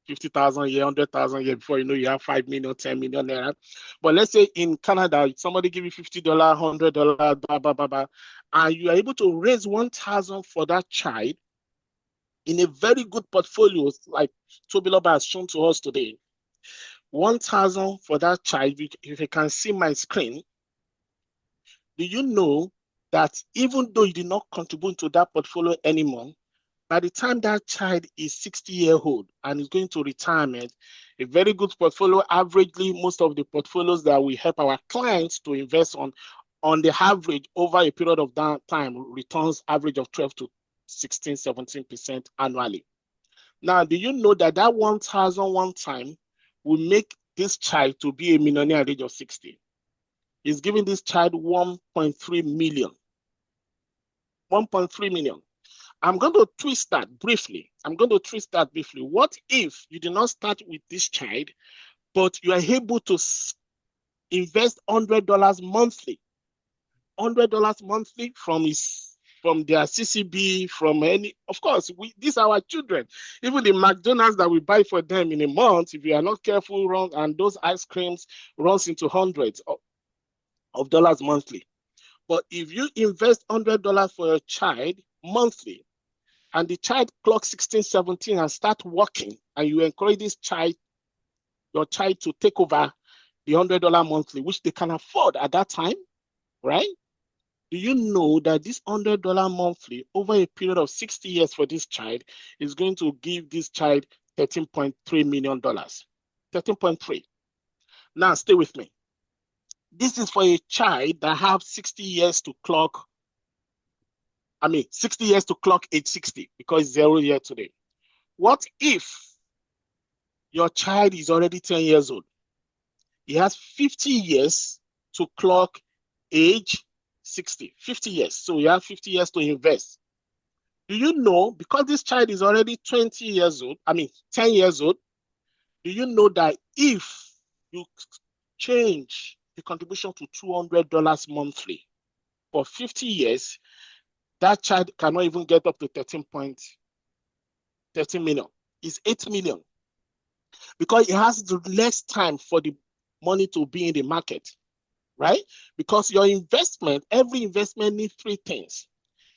50,000 a year, 100,000 a year, before you know you have 5 million, 10 million naira. But let's say in Canada, somebody give you $50, $100, blah, blah, blah, blah, and you are able to raise 1,000 for that child in a very good portfolio, like Tobiloba has shown to us today. 1,000 for that child. If you can see my screen, do you know that even though you did not contribute to that portfolio anymore, by the time that child is 60-year-old and is going to retirement, a very good portfolio, averagely, most of the portfolios that we help our clients to invest on the average over a period of that time, returns average of 12 to 16, 17% annually. Now, do you know that 1,000 one time will make this child to be a millionaire at the age of 60? Is giving this child 1.3 million. 1.3 million. I'm going to twist that briefly. What if you did not start with this child, but you are able to invest $100 monthly? $100 monthly from their CCB, from any, of course, these are our children. Even the McDonald's that we buy for them in a month, if you are not careful, and those ice creams runs into hundreds of dollars monthly. But if you invest $100 for a child monthly, and the child clocks 16, 17 and start working, and you encourage your child to take over the $100 monthly, which they can afford at that time, right? Do you know that this $100 monthly over a period of 60 years for this child is going to give this child $13.3 million? 13.3. Now, stay with me. This is for a child that have 60 years to clock 60 years to clock age 60 because it's 0 year today. What if your child is already 10 years old? He has 50 years to clock age 60, 50 years. So you have 50 years to invest. Do you know, because this child is already 20 years old, 10 years old, do you know that if you change the contribution to $200 monthly for 50 years, that child cannot even get up to 13 million. It's 8 million because it has the less time for the money to be in the market, right? Because your investment, every investment needs three things.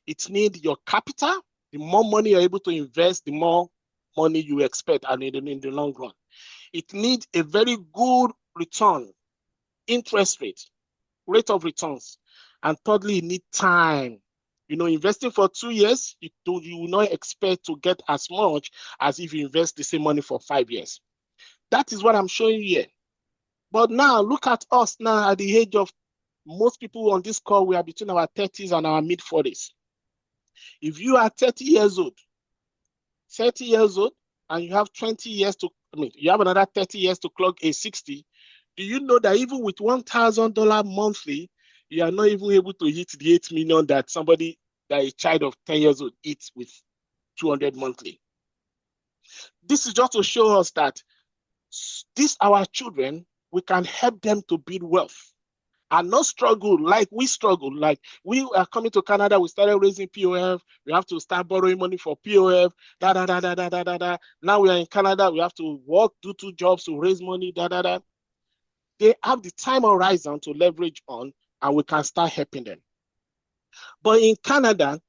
It needs your capital. The more money you're able to invest, the more money you expect and in the long run. It needs a very good return, interest rate of returns. And thirdly, you need time. Investing for 2 years, you will not expect to get as much as if you invest the same money for 5 years. That is what I'm showing you here. But now, look at us now at the age of most people on this call, we are between our 30s and our mid-40s. If you are 30 years old, and you have 20 years you have another 30 years to clock a 60, do you know that even with $1,000 monthly, you are not even able to hit the 8 million that a child of 10 years old hits with 200 monthly? This is just to show us that our children, we can help them to build wealth and not struggle like we struggle. Like we are coming to Canada, we started raising POF. We have to start borrowing money for POF. Now we are in Canada, we have to work, do 2 jobs to raise money. They have the time horizon to leverage on, and we can start helping them. But in Canada,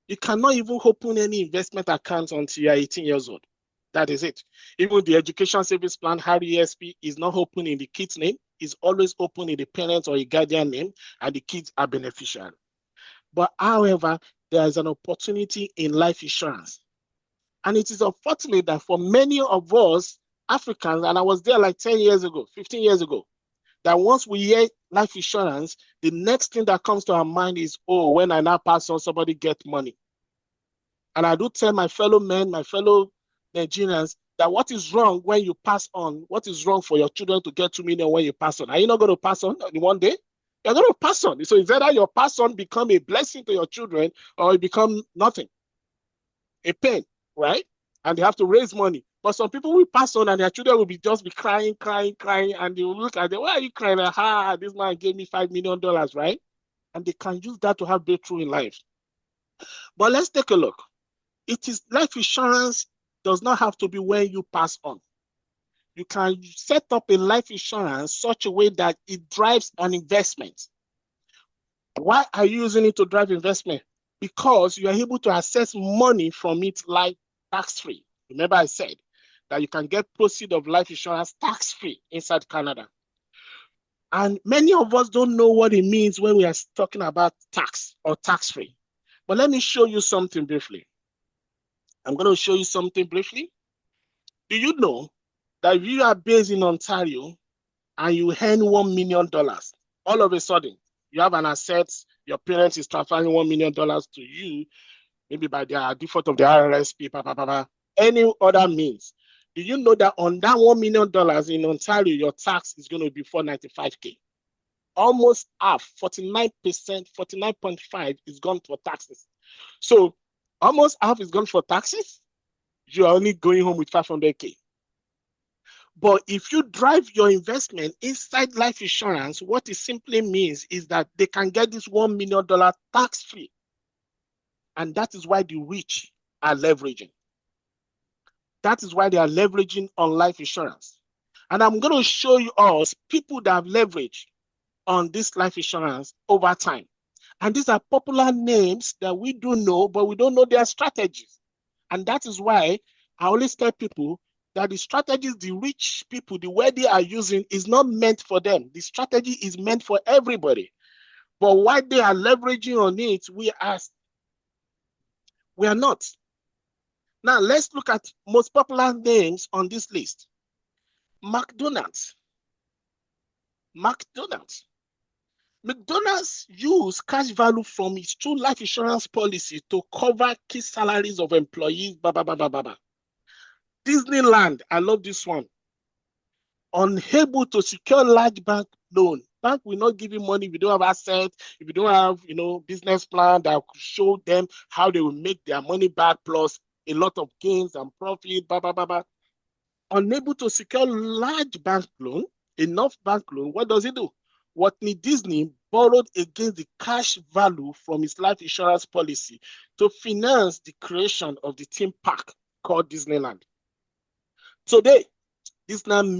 you cannot even open any investment account until you are 18 years old. That is it. Even the education savings plan, RESP, is not open in the kid's name. It's always open in the parents or a guardian name, and the kids are beneficial. But however, there is an opportunity in life insurance. And it is unfortunate that for many of us Africans, and I was there like 10 years ago, 15 years ago, that once we hear life insurance, the next thing that comes to our mind is, oh, when I now pass on, somebody get money. And I do tell my fellow men, my fellow Nigerians, that what is wrong when you pass on? What is wrong for your children to get 2 million when you pass on? Are you not going to pass on in one day? You're going to pass on. So it's either your pass on become a blessing to your children or it become nothing, a pain, right? And they have to raise money. But some people will pass on and their children will just be crying, and they will look at them, why are you crying? This man gave me $5 million, right? And they can use that to have breakthrough in life. But let's take a look. It is life insurance does not have to be when you pass on. You can set up a life insurance such a way that it drives an investment. Why are you using it to drive investment? Because you are able to access money from it like tax-free. Remember I said that you can get proceeds of life insurance tax-free inside Canada. And many of us don't know what it means when we are talking about tax or tax-free. But let me show you something briefly. I'm going to show you something briefly. Do you know that if you are based in Ontario and you earn $1 million, all of a sudden you have an asset, your parents is transferring $1 million to you, maybe by the default of the RRSP, any other means. Do you know that on that $1 million in Ontario, your tax is going to be $495K? Almost half, 49%, 49.5 is gone for taxes. So almost half is gone for taxes. You are only going home with 500K. But if you drive your investment inside life insurance, what it simply means is that they can get this $1 million tax-free. And that is why the rich are leveraging. That is why they are leveraging on life insurance. And I'm going to show you us people that have leveraged on this life insurance over time. And these are popular names that we do know, but we don't know their strategies. And that is why I always tell people that the strategies the rich people, the way they are using is not meant for them. The strategy is meant for everybody. But why they are leveraging on it, we are not. Now, let's look at most popular names on this list. McDonald's. McDonald's use cash value from its 2 life insurance policy to cover key salaries of employees. Disneyland, I love this one. Unable to secure large bank loan, bank will not give you money if you don't have assets, if you don't have, business plan that will show them how they will make their money back, plus a lot of gains and profit, blah, blah, blah, blah. Unable to secure large bank loan, enough bank loan, what does he do? Watney Disney borrowed against the cash value from his life insurance policy to finance the creation of the theme park called Disneyland. Today, Disneyland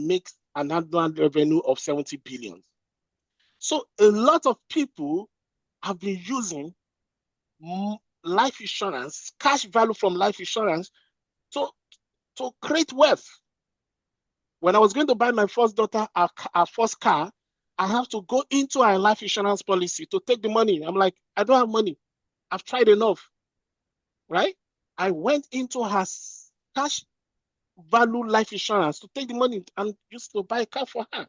makes an annual revenue of 70 billion. So a lot of people have been using life insurance, cash value from life insurance, to create wealth. When I was going to buy my first daughter our first car, I have to go into our life insurance policy to take the money. I'm like, I don't have money. I've tried enough, right? I went into her cash value life insurance to take the money and used to buy a car for her.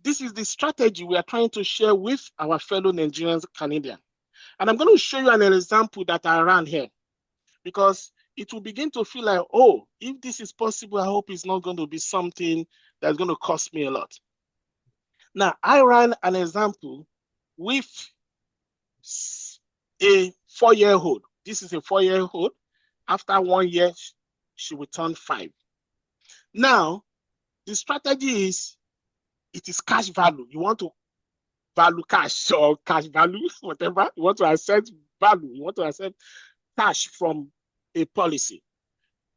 This is the strategy we are trying to share with our fellow Nigerians, Canadians. And I'm going to show you an example that I ran here, because it will begin to feel like, oh, if this is possible, I hope it's not going to be something that's going to cost me a lot. Now, I ran an example with a 4-year-old. This is a 4-year-old. After 1 year, she will turn 5. Now, the strategy is, it is cash value. You want to value cash or cash value, whatever. You want to accept value. You want to accept cash from a policy,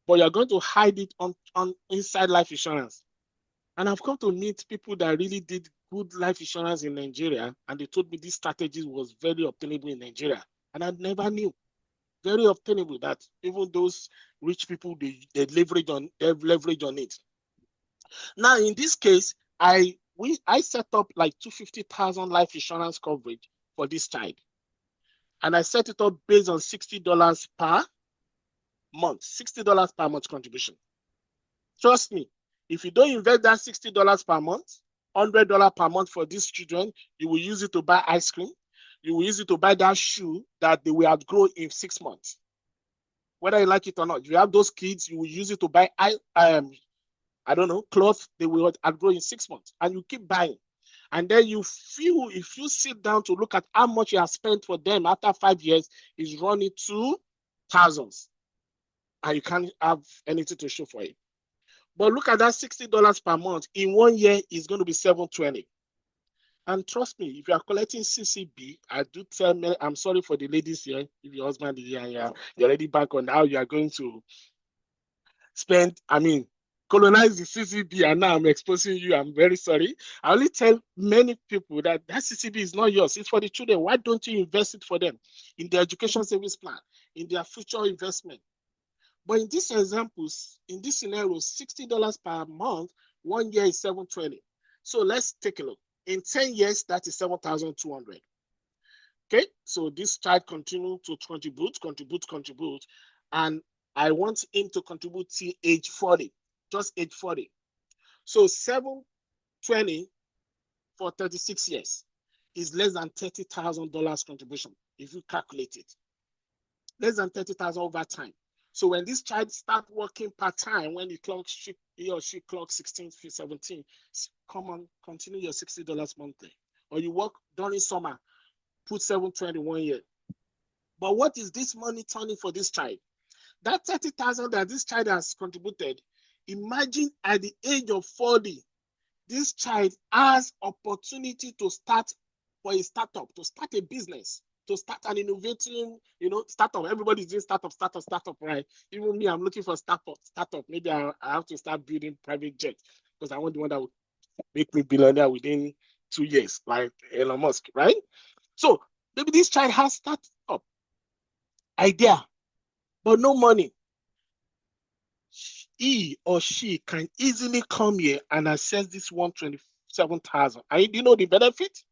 but you're going to hide it on inside life insurance. And I've come to meet people that really did good life insurance in Nigeria, and they told me this strategy was very obtainable in Nigeria, and I never knew. Very obtainable, that even those rich people, they leverage on it. Now, in this case, I set up like 250,000 life insurance coverage for this child, and I set it up based on $60 per month, $60 per month contribution. Trust me, if you don't invest that $60 per month, $100 per month for these children, you will use it to buy ice cream. You will use it to buy that shoe that they will outgrow in 6 months. Whether you like it or not, if you have those kids, you will use it to buy, clothes they will outgrow in 6 months, and you keep buying. And then if you sit down to look at how much you have spent for them after 5 years, is running to thousands, and you can't have anything to show for it. But look at that $60 per month. In 1 year, it's going to be $720. And trust me, if you are collecting CCB, I do tell me, I'm sorry for the ladies here, if your husband is here and you're already back on how you are going to colonize the CCB, and now I'm exposing you. I'm very sorry. I only tell many people that CCB is not yours. It's for the children. Why don't you invest it for them in their education savings plan, in their future investment? But in these examples, in this scenario, $60 per month, 1 year is $720. So let's take a look. In 10 years, that is $7,200. Okay, so this child continues to contribute, and I want him to contribute till age 40, just age 40. So $720 for 36 years is less than $30,000 contribution, if you calculate it. Less than $30,000 over time. So when this child starts working part-time, when he or she clocks 16, 17, come on, continue your $60 monthly. Or you work during summer, put $720 1 year. But what is this money turning for this child? That $30,000 that this child has contributed, imagine at the age of 40, this child has opportunity to start for a startup, to start a business, to start an innovating, startup. Everybody's doing startup, right? Even me, I'm looking for startup. Maybe I have to start building private jets, because I want the one that will make me billionaire within 2 years, like Elon Musk, right? So maybe this child has startup idea, but no money. He or she can easily come here and access this 127,000. And you know the benefit?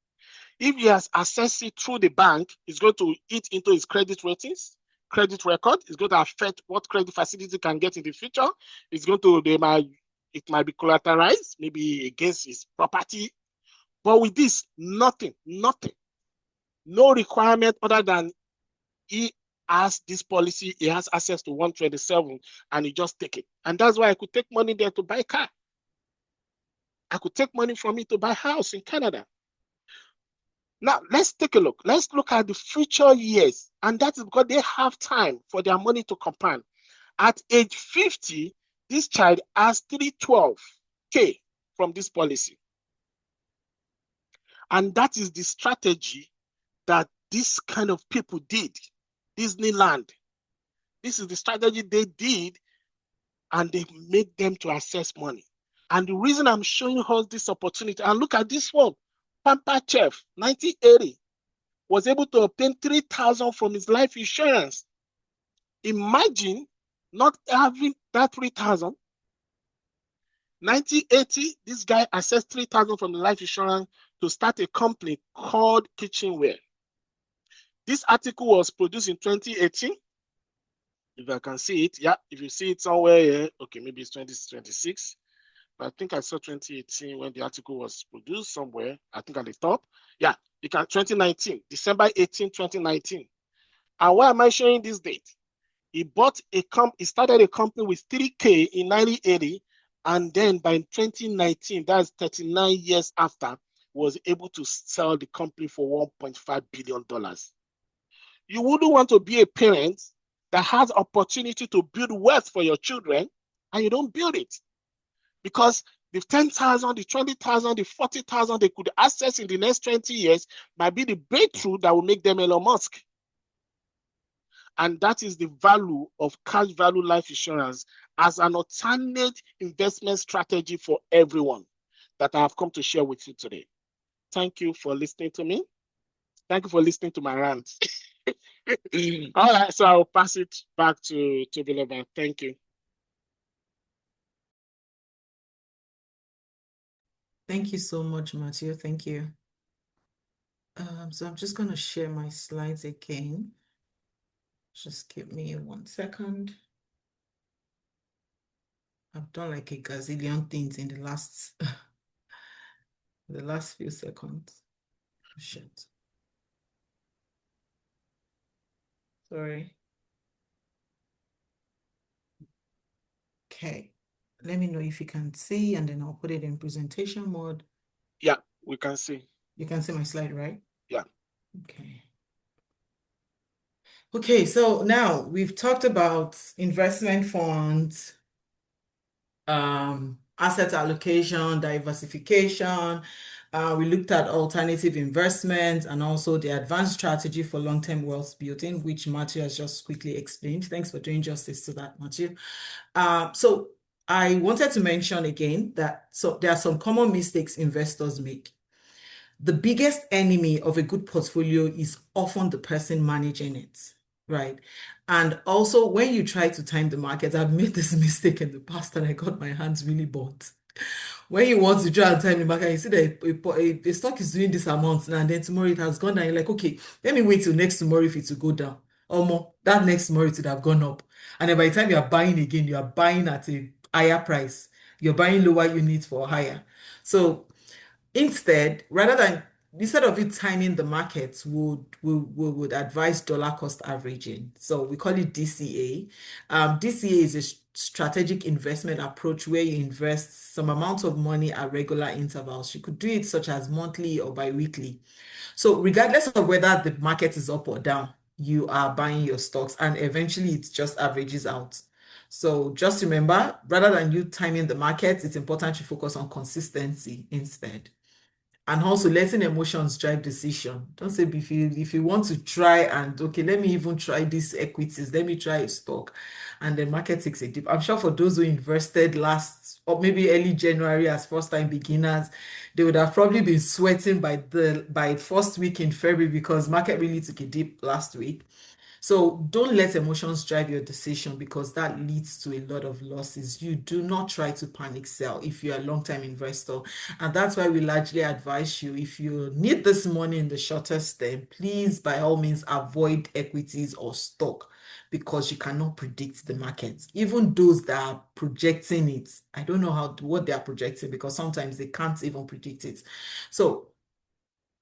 If he has accessed it through the bank, it's going to eat into his credit ratings, credit record. It's going to affect what credit facility can get in the future. It might be collateralized, maybe against his property. But with this, nothing. No requirement other than he has this policy, he has access to 127, and he just take it. And that's why I could take money there to buy a car. I could take money from it to buy a house in Canada. Now, let's take a look. Let's look at the future years. And that is because they have time for their money to compound. At age 50, this child has 312K from this policy. And that is the strategy that this kind of people did. Disneyland. This is the strategy they did, and they made them to access money. And the reason I'm showing us this opportunity, and look at this one, Pampa Chef, 1980, was able to obtain 3,000 from his life insurance. Imagine not having that 3,000. 1980, this guy accessed 3,000 from the life insurance to start a company called Kitchenware. This article was produced in 2018. If I can see it, yeah, if you see it somewhere here, okay, maybe it's 2026. But I think I saw 2018 when the article was produced somewhere, I think at the top. Yeah, you can, 2019, December 18, 2019. And why am I showing this date? He started a company with 3K in 1980, and then by 2019, that's 39 years after, was able to sell the company for $1.5 billion. You wouldn't want to be a parent that has opportunity to build wealth for your children, and you don't build it. Because the 10,000, the 20,000, the 40,000 they could access in the next 20 years might be the breakthrough that will make them Elon Musk. And that is the value of cash value life insurance as an alternate investment strategy for everyone that I have come to share with you today. Thank you for listening to me. Thank you for listening to my rant. All right, so I'll pass it back to Beloved. Thank you. Thank you so much, Matthew. Thank you. So I'm just going to share my slides again. Just give me 1 second. I've done like a gazillion things in the last few seconds. Shit. Sorry. Okay. Let me know if you can see, and then I'll put it in presentation mode. Yeah, we can see. You can see my slide, right? Yeah. Okay. Okay, so now we've talked about investment funds, asset allocation, diversification. We looked at alternative investments and also the advanced strategy for long-term wealth building, which Matthew has just quickly explained. Thanks for doing justice to that, Matthew. So I wanted to mention again that there are some common mistakes investors make. The biggest enemy of a good portfolio is often the person managing it, right? And also, when you try to time the market, I've made this mistake in the past and I got my hands really burnt. When you want to try and time the market, you see that a stock is doing this amount now, and then tomorrow it has gone down. You're like, okay, let me wait till next tomorrow if it will go down. Or more, that next tomorrow it would have gone up. And then by the time you are buying again, you are buying at a higher price. You're buying lower units for higher. So instead of it timing the markets, would advise dollar cost averaging. So we call it DCA. DCA is a strategic investment approach where you invest some amount of money at regular intervals. You could do it such as monthly or bi-weekly. So regardless of whether the market is up or down, you are buying your stocks and eventually it just averages out. So just remember, rather than you timing the market, it's important to focus on consistency instead. And also letting emotions drive decision. Don't say if you want to try and okay, let me even try these equities, let me try a stock, and the market takes a dip. I'm sure for those who invested last or maybe early January as first-time beginners, they would have probably been sweating by first week in February because market really took a dip last week. So don't let emotions drive your decision because that leads to a lot of losses. You do not try to panic sell if you're a long-term investor. And that's why we largely advise you, if you need this money in the shortest term, please by all means avoid equities or stock because you cannot predict the market. Even those that are projecting it, I don't know what they are projecting because sometimes they can't even predict it. So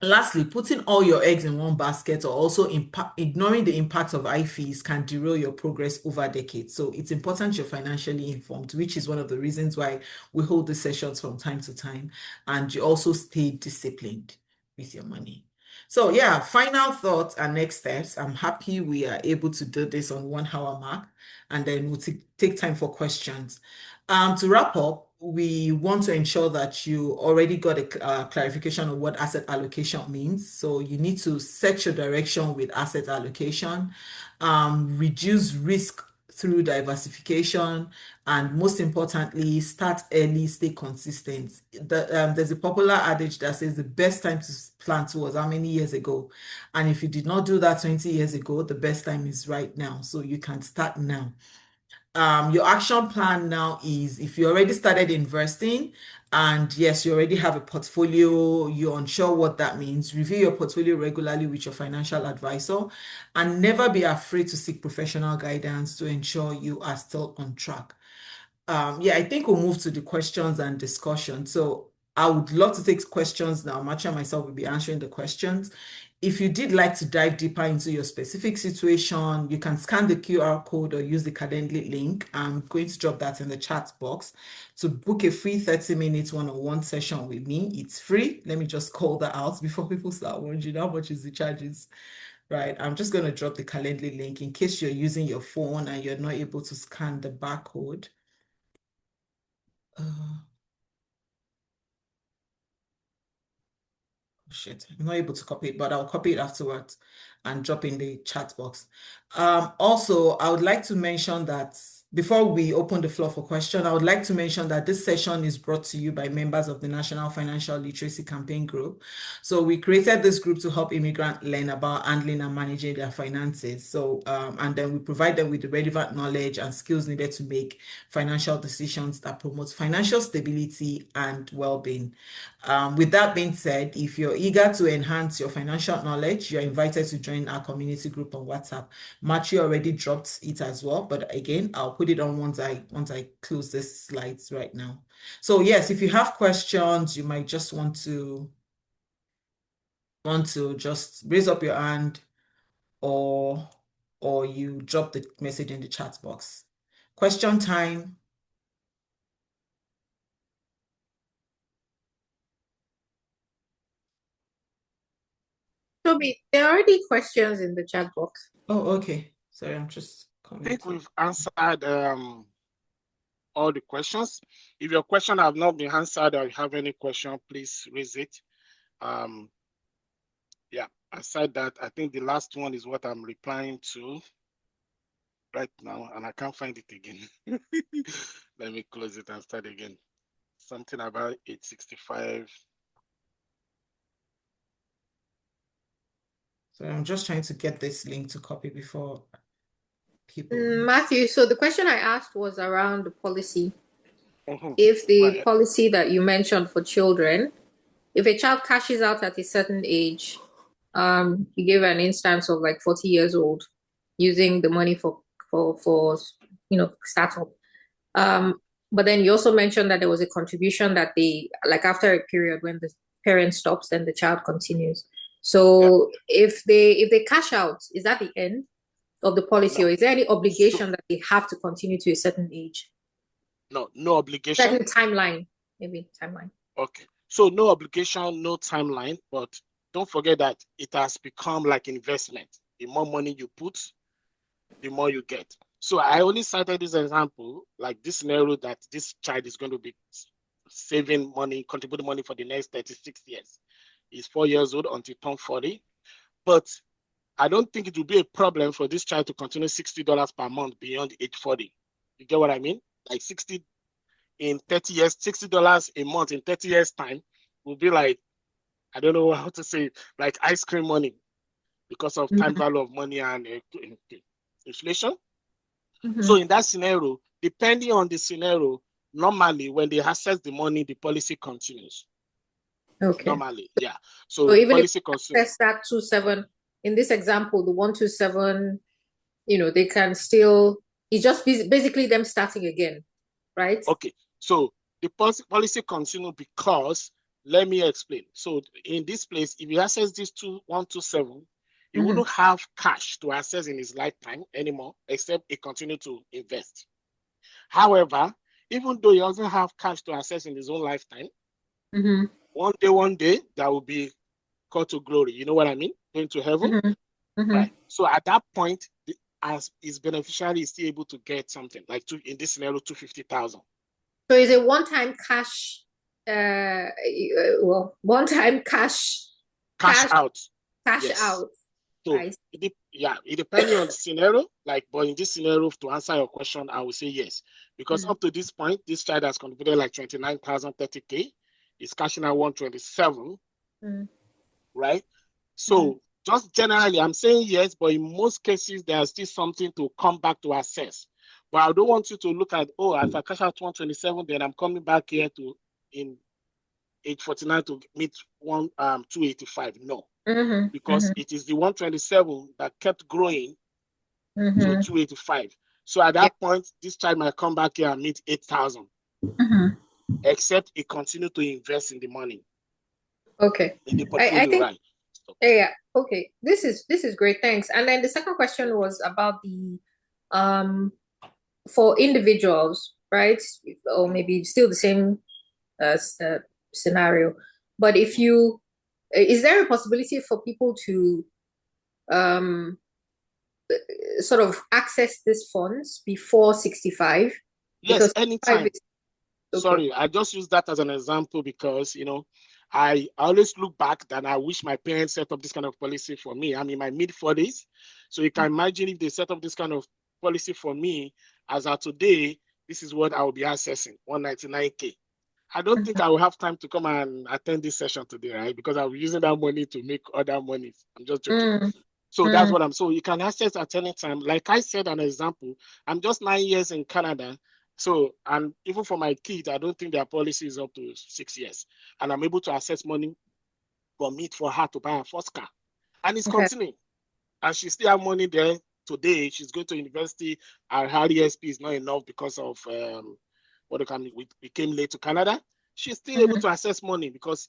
Lastly, putting all your eggs in one basket or also ignoring the impact of high fees can derail your progress over decades. So it's important you're financially informed, which is one of the reasons why we hold these sessions from time to time. And you also stay disciplined with your money. So yeah, final thoughts and next steps. I'm happy we are able to do this on 1 hour mark, and then we'll take time for questions. To wrap up, we want to ensure that you already got a clarification of what asset allocation means. So you need to set your direction with asset allocation, reduce risk through diversification, and most importantly, start early, stay consistent. There's a popular adage that says the best time to plant was how many years ago? And if you did not do that 20 years ago, the best time is right now. So you can start now. Your action plan now is if you already started investing and yes, you already have a portfolio, you're unsure what that means, review your portfolio regularly with your financial advisor and never be afraid to seek professional guidance to ensure you are still on track. Yeah, I think we'll move to the questions and discussion. So I would love to take questions now. Macha and myself will be answering the questions. If you did like to dive deeper into your specific situation, you can scan the QR code or use the Calendly link. I'm going to drop that in the chat box to book a free 30-minute one-on-one session with me. It's free. Let me just call that out before people start wondering how much is the charges. Right, I'm just going to drop the Calendly link in case you're using your phone and you're not able to scan the barcode. Uh, shit, I'm not able to copy it, but I'll copy it afterwards and drop in the chat box. Also, I would like to mention that before we open the floor for question, I would like to mention that this session is brought to you by members of the National Financial Literacy Campaign Group. So we created this group to help immigrants learn about handling and managing their finances. So, and then we provide them with the relevant knowledge and skills needed to make financial decisions that promote financial stability and well-being. With that being said, if you're eager to enhance your financial knowledge, you're invited to join our community group on WhatsApp. Matthew already dropped it as well, but again, I'll put it on once I close this slides right now. So yes, if you have questions, you might just want to just raise up your hand or you drop the message in the chat box. Question time. Toby, there are already questions in the chat box. Oh, okay. Sorry, I'm just I coming think to. we've answered all the questions. If your question have not been answered or you have any question, please raise it. Yeah, aside that, I think the last one is what I'm replying to right now, and I can't find it again. Let me close it and start again. Something about 865. So I'm just trying to get this link to copy before people. Matthew, so the question I asked was around the policy. Mhm. If the Right. policy that you mentioned for children, if a child cashes out at a certain age, you gave an instance of like 40 years old using the money for startup. Um, but then you also mentioned that there was a contribution that they like after a period when the parent stops, then the child continues. Yeah. So if they cash out, is that the end of the policy, No. or is there any So obligation that they have to continue to a certain age? no obligation. Certain timeline, maybe timeline. Okay. So no obligation, no timeline, but don't forget that it has become like investment. The more money you put, the more you get. So I only cited this example, like this scenario that this child is going to be saving money, contributing money for the next 36 years. He's 4 years old until turn 40. But I don't think it will be a problem for this child to continue $60 per month beyond age 40. You get what I mean? Like 60 in 30 years, $60 a month in 30 years time will be like, I don't know how to say it, like ice cream money because of time Mhm. value of money and inflation. So Mhm. in that scenario, depending on the scenario, normally when they access the money, the policy continues. Okay. Normally, yeah. So So the even if policy they continues. access that 27, in this example, the 127, they can still, it's just basically them starting again, right? Okay. So the policy continues because let me explain. So in this place, if you access this 127, he Mm-hmm. wouldn't have cash to access in his lifetime anymore, except he continue to invest. However, even though he doesn't have cash to access in his own lifetime, Mm-hmm. one day, that will be called to glory. You know what I mean? Going to heaven. Mm-hmm. Mm-hmm. Right. So at that point, as his beneficiary is still able to get something like in this scenario, 250,000. So is it one-time cash, one-time Cash cash, out. cash Yes. out. So I it depends on the scenario. Like, but in this scenario, to answer your question, I will say yes. Because up to this point, this child has contributed like 29,030K. He's cashing out 127, Mm-hmm. right? So just generally, I'm saying yes, but in most cases, there's still something to come back to assess. But I don't want you to look at, oh, if I cash out 127, then I'm coming back here in age 49 to meet 285. No, Mm-hmm. because it is the 127 that kept growing to Mm-hmm. 285. So at Yeah. that point, this child might come back here and meet 8,000, Mm-hmm. except he continue to invest in the money, Okay. in the I portfolio, think right? So, yeah. Okay. This is great. Thanks. And then the second question was about the um for individuals, right? Or maybe still the same scenario. But if you is there a possibility for people to um sort of access these funds before 65? yes, Because 65 anytime. is okay. Sorry, I just use that as an example because, I always look back that I wish my parents set up this kind of policy for me. I'm in my mid-40s. So you can imagine if they set up this kind of policy for me, as of today, this is what I will be accessing, 199K. I don't think I will have time to come and attend this session today, right? Because I'll be using that money to make other money. I'm just joking. Mm, So that's mm, what so you can access at any time. Like I said, an example, I'm just 9 years in Canada. So, and even for my kids, I don't think their policy is up to 6 years. And I'm able to access money for her to buy her first car. And it's okay. continuing. And she still have money there today. She's going to university. Her ESP is not enough because of we came late to Canada. She's still able Mm-hmm. to access money because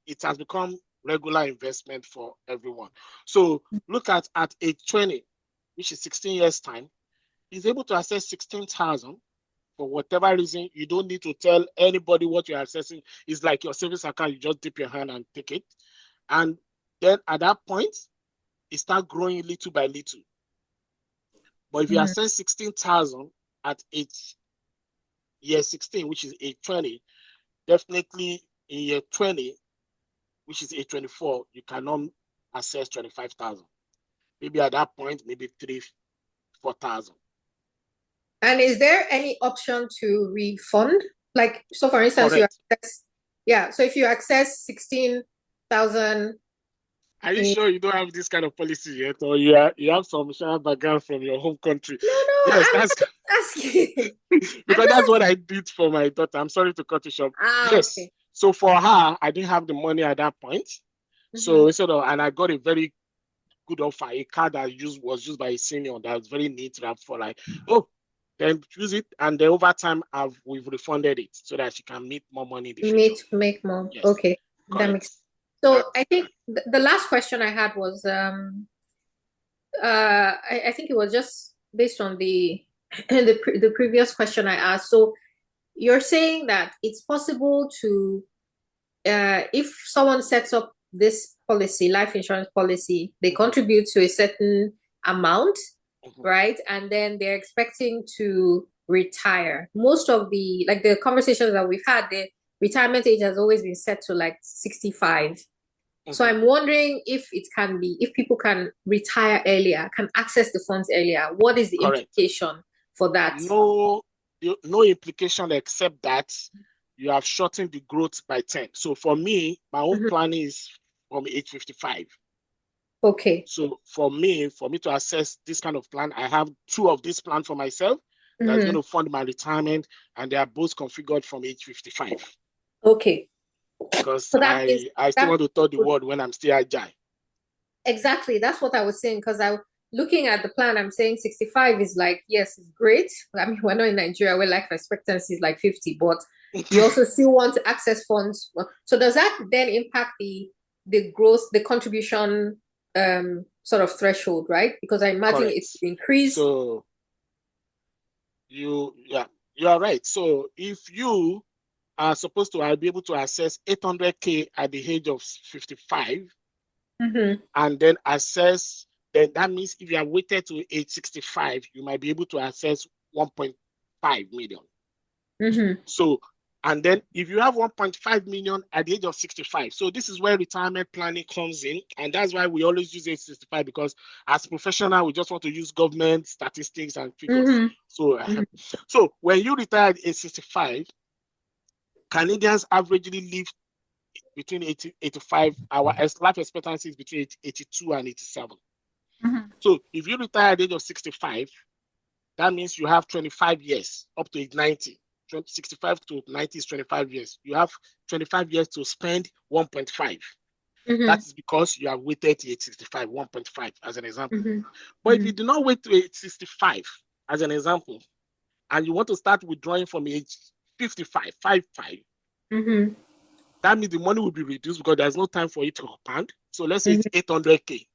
it has become regular investment for everyone. So look at age 20, which is 16 years time, he's able to access 16,000 for whatever reason. You don't need to tell anybody what you're accessing. It's like your savings account. You just dip your hand and take it. And then at that point, it starts growing little by little. But if you Mm-hmm. access 16,000 at year 16, which is age 20, definitely in year 20, which is age 24, you cannot access 25,000. Maybe at that point, maybe 4,000. And is there any option to refund? Like, so for instance, Correct. so if you access 16,000 Are you in, sure you don't have this kind of policy yet, or you have some shadow background from your home country? no, Yes, I'm that's just asking. I'm because just that's what asking. I did for my daughter. I'm sorry to cut you short. Yes. Okay. So for her, I didn't have the money at that point. Mm-hmm. So and I got a very good offer, a car that was used by a senior that was very neat for like, oh, then use it, and then over time we've refunded it so that she can make more money in the future. Make more. Yes, Okay, that correct. makes sense. So That's I think the last question I had was I think it was just based on the the previous question I asked. So you're saying that it's possible to if someone sets up this policy, life insurance policy, they contribute to a certain amount, right? And then they're expecting to retire. Most of the conversations that we've had, the retirement age has always been set to like 65. So I'm wondering if people can retire earlier, can access the funds earlier. What is the correct. implication for that? No implication except that you have shortened the growth by 10. So for me, my own plan is from age 55. Okay. So for me to access this kind of plan, I have two of this plan for myself that's going to fund my retirement, and they are both configured from age 55. Okay. Because So I still want to tell the world when I'm still agile. Exactly. That's what I was saying, because looking at the plan, I'm saying 65 is like, yes, it's great. I mean, we're not in Nigeria where life expectancy is like 50, but You also still want to access funds. So does that then impact the growth, the contribution sort of threshold, right? Because I imagine Correct. it's increased. So you are right. So if you are supposed to be able to access 800K at the age of 55, and then access, then that means if you are weighted to age 65, you might be able to access 1.5 million. So, and then if you have 1.5 million at the age of 65, so this is where retirement planning comes in. And that's why we always use age 65, because as professional, we just want to use government statistics and figures. So when you retire at age 65, Canadians averagely live between 85, our life expectancy is between 82 and 87. So if you retire at the age of 65, that means you have 25 years up to age 90. 65 to 90 is 25 years. You have 25 years to spend 1.5. That is because you have waited to age 65, 1.5 as an example. But if you do not wait to age 65 as an example, and you want to start withdrawing from age 55, 55, that means the money will be reduced because there's no time for it to compound. So let's say it's 800K.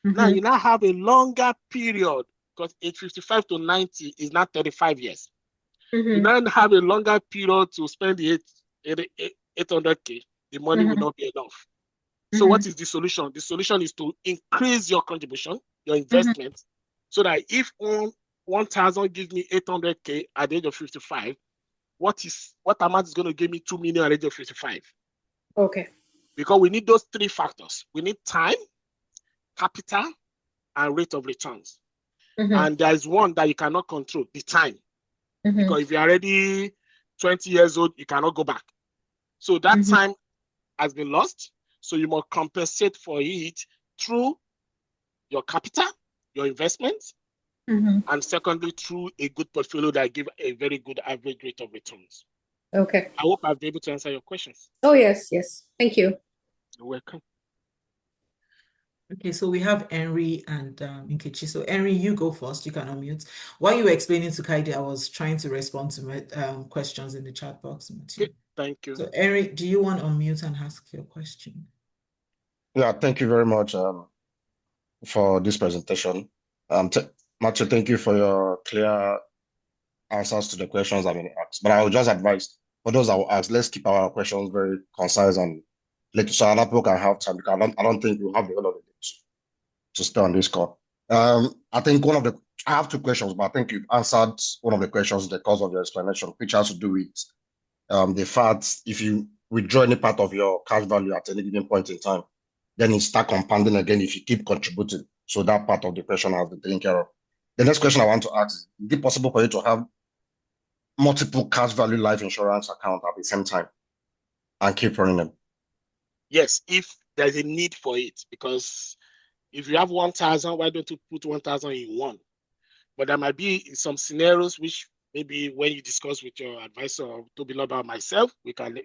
Now you now have a longer period, because age 55 to 90 is not 35 years. You now have a longer period to spend the 800K. The money will not be enough. So what is the solution? The solution is to increase your contribution, your investment, so that if 1,000 gives me 800K at the age of 55, what amount is going to give me 2 million at the age of 55? Okay. Because we need those three factors. We need time, capital, and rate of returns. And there's one that you cannot control, the time. Because if you're already 20 years old, you cannot go back. So that time has been lost. So you must compensate for it through your capital, your investments, and secondly, through a good portfolio that give a very good average rate of returns. Okay. I hope I've been able to answer your questions. Oh, yes. Thank you. You're welcome. Okay, so we have Henry and Nkechi. So Henry, you go first. You can unmute. While you were explaining to Kaide, I was trying to respond to my questions in the chat box. Okay, thank you. So Henry, do you want to unmute and ask your question? Yeah, thank you very much for this presentation. Matthew, thank you for your clear answers to the questions I've been asked. But I would just advise, for those that will ask, let's keep our questions very concise and so other people can have time, because I don't think we'll have the whole of the day to stay on this call. I think I have two questions, but I think you've answered one of the questions in the course of your explanation, which has to do with the fact if you withdraw any part of your cash value at any given point in time, then it start compounding again if you keep contributing. So that part of the question has been taken care of. The next question I want to ask is it possible for you to have multiple cash value life insurance accounts at the same time and keep running them? Yes, if there's a need for it, because if you have 1,000, why don't you put 1,000 in one? But there might be some scenarios which maybe when you discuss with your advisor or Tobiloba or myself, we can,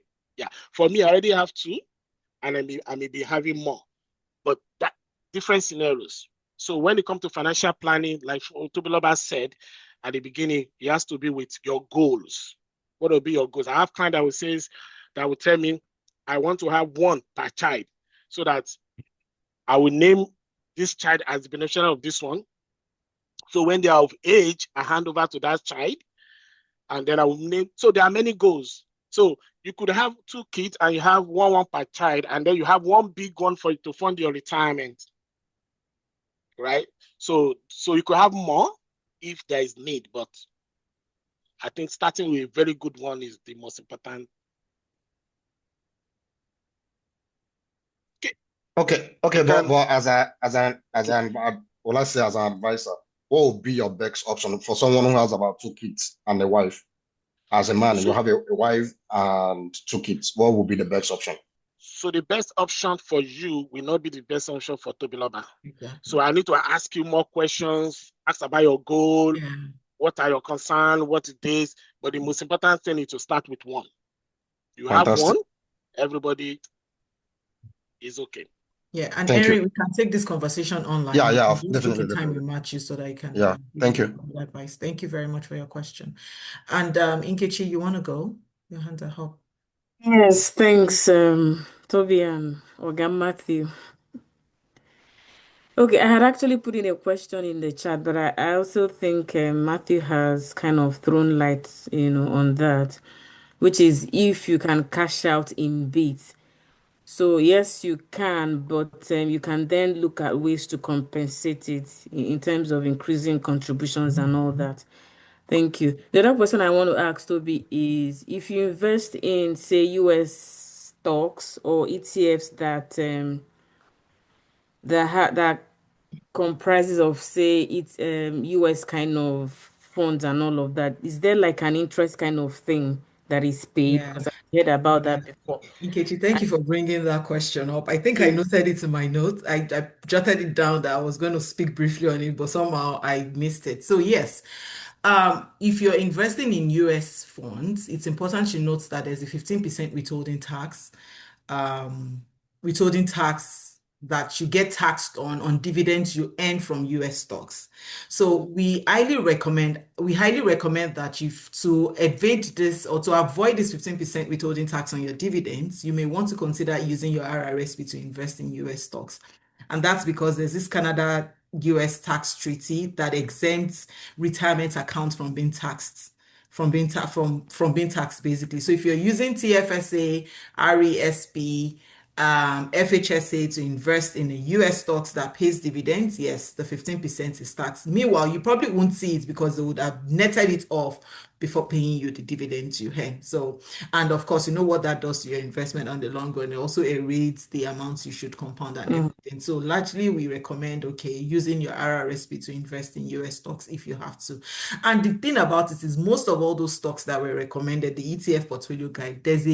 For me, I already have two, and I may be having more, but that different scenarios. So when it comes to financial planning, like Tobiloba said at the beginning, it has to be with your goals. What will be your goals? I have clients that will tell me, I want to have one per child, so that I will name this child as the beneficiary of this one. So when they are of age, I hand over to that child, and then I will name. So there are many goals. So you could have two kids and you have one per child, and then you have one big one for you to fund your retirement, right? So you could have more if there is need, but I think starting with a very good one is the most important. Okay. But as an advisor, what would be your best option for someone who has about two kids and a wife? As a man, you have a wife and two kids. What would be the best option? So the best option for you will not be the best option for Tobiloba. Exactly. So I need to ask you more questions, ask about your goal, what are your concerns, what it is. But the most important thing is to start with one. You have one, everybody is okay. Yeah, and Henry, we can take this conversation online. Yeah, Just definitely. look at time we match you so that I can thank you. Advice. Thank you very much for your question. And Nkechi, you want to go? Your hands are up. Yes, thanks, Toby and Oga Matthew. Okay, I had actually put in a question in the chat, but I also think Matthew has kind of thrown light, on that, which is if you can cash out in bits. So yes, you can, but you can then look at ways to compensate it in terms of increasing contributions and all that. Thank you. The other question I want to ask, Toby, is if you invest in, say, US stocks or ETFs that comprises of, say, it's US kind of funds and all of that, is there like an interest kind of thing that is paid? Yeah. Because I've heard about Yeah. that before. Nkechi, thank you for bringing that question up. I think I noted it in my notes. I jotted it down that I was going to speak briefly on it, but somehow I missed it. So yes, if you're investing in US funds, it's important to note that there's a 15% um, withholding tax that you get taxed on dividends you earn from US stocks. So we highly recommend that if to evade this or to avoid this 15% withholding tax on your dividends, you may want to consider using your RRSP to invest in US stocks. And that's because there's this Canada US tax treaty that exempts retirement accounts from being taxed from being taxed basically. So if you're using TFSA, RESP, FHSA to invest in the US stocks that pays dividends, yes, the 15% is taxed. Meanwhile, you probably won't see it because they would have netted it off before paying you the dividends you earn. So, and of course, you know what that does to your investment on the long run. It also erodes the amounts you should compound and Mm. everything. So largely we recommend, okay, using your RRSP to invest in US stocks if you have to. And the thing about it is most of all those stocks that were recommended, the ETF portfolio guide, there's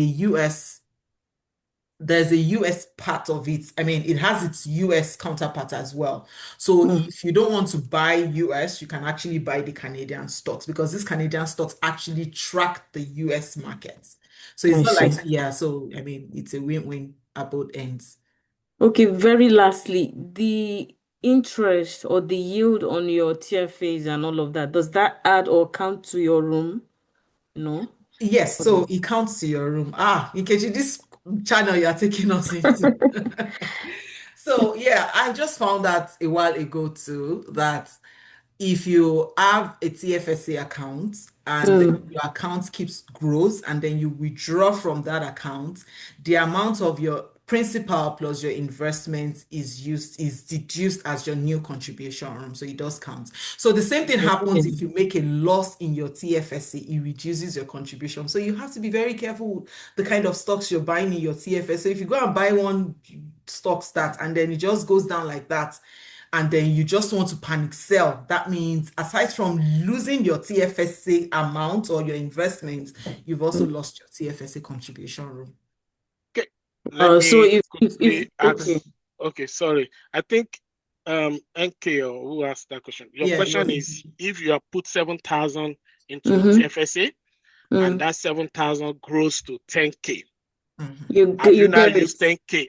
a US part of it. I mean, it has its US counterpart as well. So Mm. if you don't want to buy US, you can actually buy the Canadian stocks because these Canadian stocks actually track the US markets. So it's I not see. like, yeah, so I mean, it's a win-win at both ends. Okay, very lastly, the interest or the yield on your TFAs and all of that, does that add or count to your room? No? Yes, Or so it counts to your room. Nkechi, this channel you're taking us into. So yeah, I just found that a while ago too, that if you have a TFSA account and then Mm. your account keeps grows and then you withdraw from that account, the amount of your principal plus your investment is deduced as your new contribution room. So it does count. So the same thing happens if you make a loss in your TFSA, it reduces your contribution. So you have to be very careful with the kind of stocks you're buying in your TFSA. If you go and buy one stock start and then it just goes down like that, and then you just want to panic sell, that means aside from losing your TFSA amount or your investment, you've also lost your TFSA contribution room. Okay, let So me if quickly okay. ask. Okay, sorry. I think NK or who asked that question. Your Yeah, it question was. is if you have put 7,000 into Mm-hmm. TFSA and Mm. that 7,000 grows to 10K, Mhm. You get it.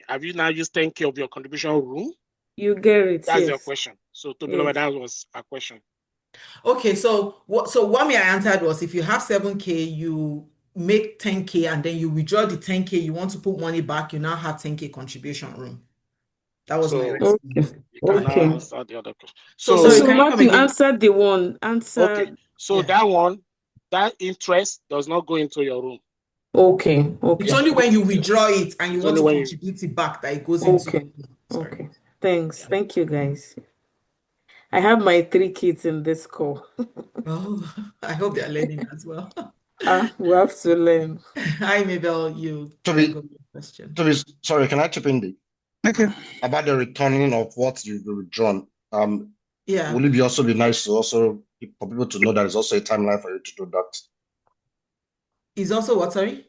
Have you now used 10K of your contribution rule? You get it, That's your yes. question. So Tobiloba, Yes. that was a question. Okay, so what me I answered was if you have 7K, you make 10K and then you withdraw the 10K, you want to put money back, you now have 10K contribution room. That was my So Okay. response. you can now Okay. answer the other question. So sorry, So So can you come Matthew, again? answer the one. okay, Answer. so Yeah. that one, that interest does not go into your room. Okay. It's Okay. Yeah, only when you withdraw it and you it's want only to when you contribute it back that it goes into Okay. your room. Sorry. Okay. Thanks. Yeah. Thank you, guys. I have my 3 kids in this call. Oh, I hope they're learning as well. We have to learn. Hi, Mabel, you To can be go with your question. to be sorry, can I chip in Okay. about the returning of what you've withdrawn? Yeah. Will it be also be nice to also for people to know that there's also a timeline for you to do that? Is also what, sorry?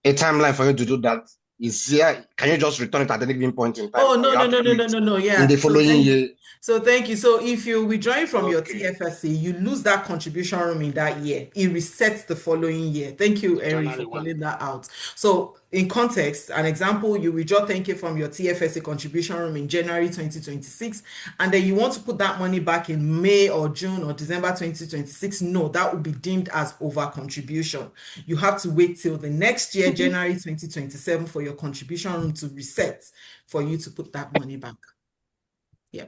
A timeline for you to do that is here. Can you just return it at any given point in time, Oh, or no, you no, have to no, do no, no, it no, no. in the Yeah. So following thank year? so thank you. So if you withdrawing from your okay, TFSA, you lose that contribution room in that year. It resets the following year. Thank you, Erin, January for 1. calling that out. So in context, an example, you withdraw 10K from your TFSA contribution room in January 2026, and then you want to put that money back in May or June or December 2026. No, that would be deemed as over contribution. You have to wait till the next year, January 2027, for your contribution room to reset for you to put that money back. Yeah.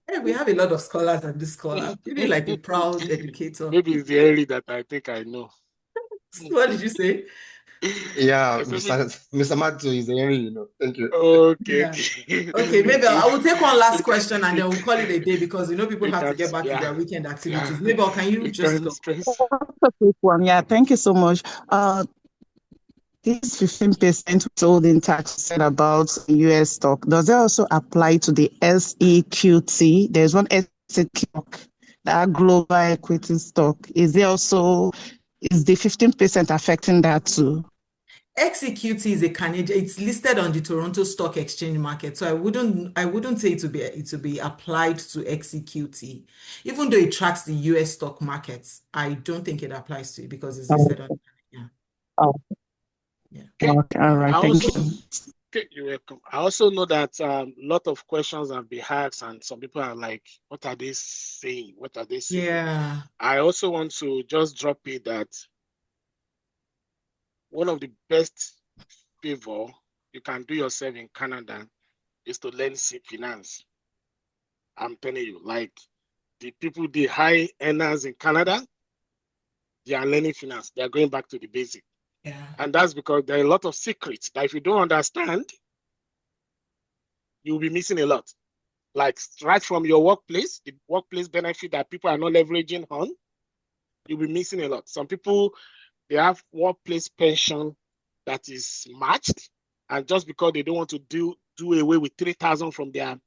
Hey, we have a lot of scholars on this call. I'm feeling like a proud educator. Maybe it's the area that I think I know. What did you say? Yeah, I said, maybe- Mr. Matthew is hearing, you know. Thank you. okay, Yeah. okay. Okay, maybe I will take one last question and then we'll call it a day because people You have to can, get back to yeah, their weekend yeah. activities. Maybe can you You just can go? stress. A quick one. Yeah, thank you so much. This 15% withholding tax said about US stock, does that also apply to the SEQT? There's one SEQT, that global equity stock. Is the 15% affecting that too? XEQT is a Canadian, it's listed on the Toronto Stock Exchange market. So I wouldn't say it to be applied to XEQT. Even though it tracks the US stock markets, I don't think it applies to it because it's listed on, yeah. Oh, Yeah. okay, all right, I thank also, you. okay, you're welcome. I also know that a lot of questions have been asked, and some people are like, what are they saying? What are they saying? Yeah. I also want to just drop it that one of the best favor you can do yourself in Canada is to learn finance. I'm telling you, like the high earners in Canada, they are learning finance. They are going back to the basic. Yeah. And that's because there are a lot of secrets that if you don't understand, you'll be missing a lot. Like right from your workplace, the workplace benefit that people are not leveraging on, you'll be missing a lot. Some people, they have workplace pension that is matched, and just because they don't want to do away with 3,000 from their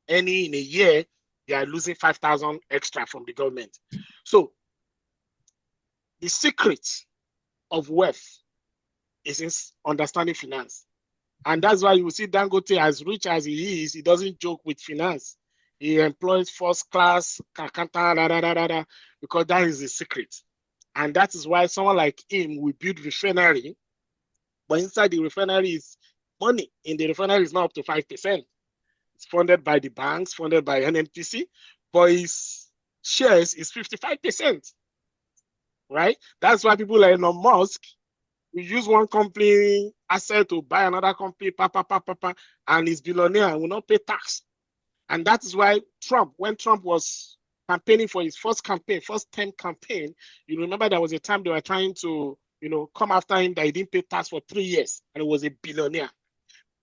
earning in a year, they are losing 5,000 extra from the government. So the secret of wealth is in understanding finance. And that's why you will see Dangote, as rich as he is, he doesn't joke with finance. He employs first class, because that is the secret. And that is why someone like him will build refinery, but inside the refinery is money. In the refinery is not up to 5%. It's funded by the banks, funded by NNPC, but his shares is 55%. Right? That's why people like Elon Musk, we use one company asset to buy another company, and he's billionaire and will not pay tax. And that is why when Trump was campaigning for his first term campaign, you remember there was a time they were trying to, come after him that he didn't pay tax for 3 years, and he was a billionaire.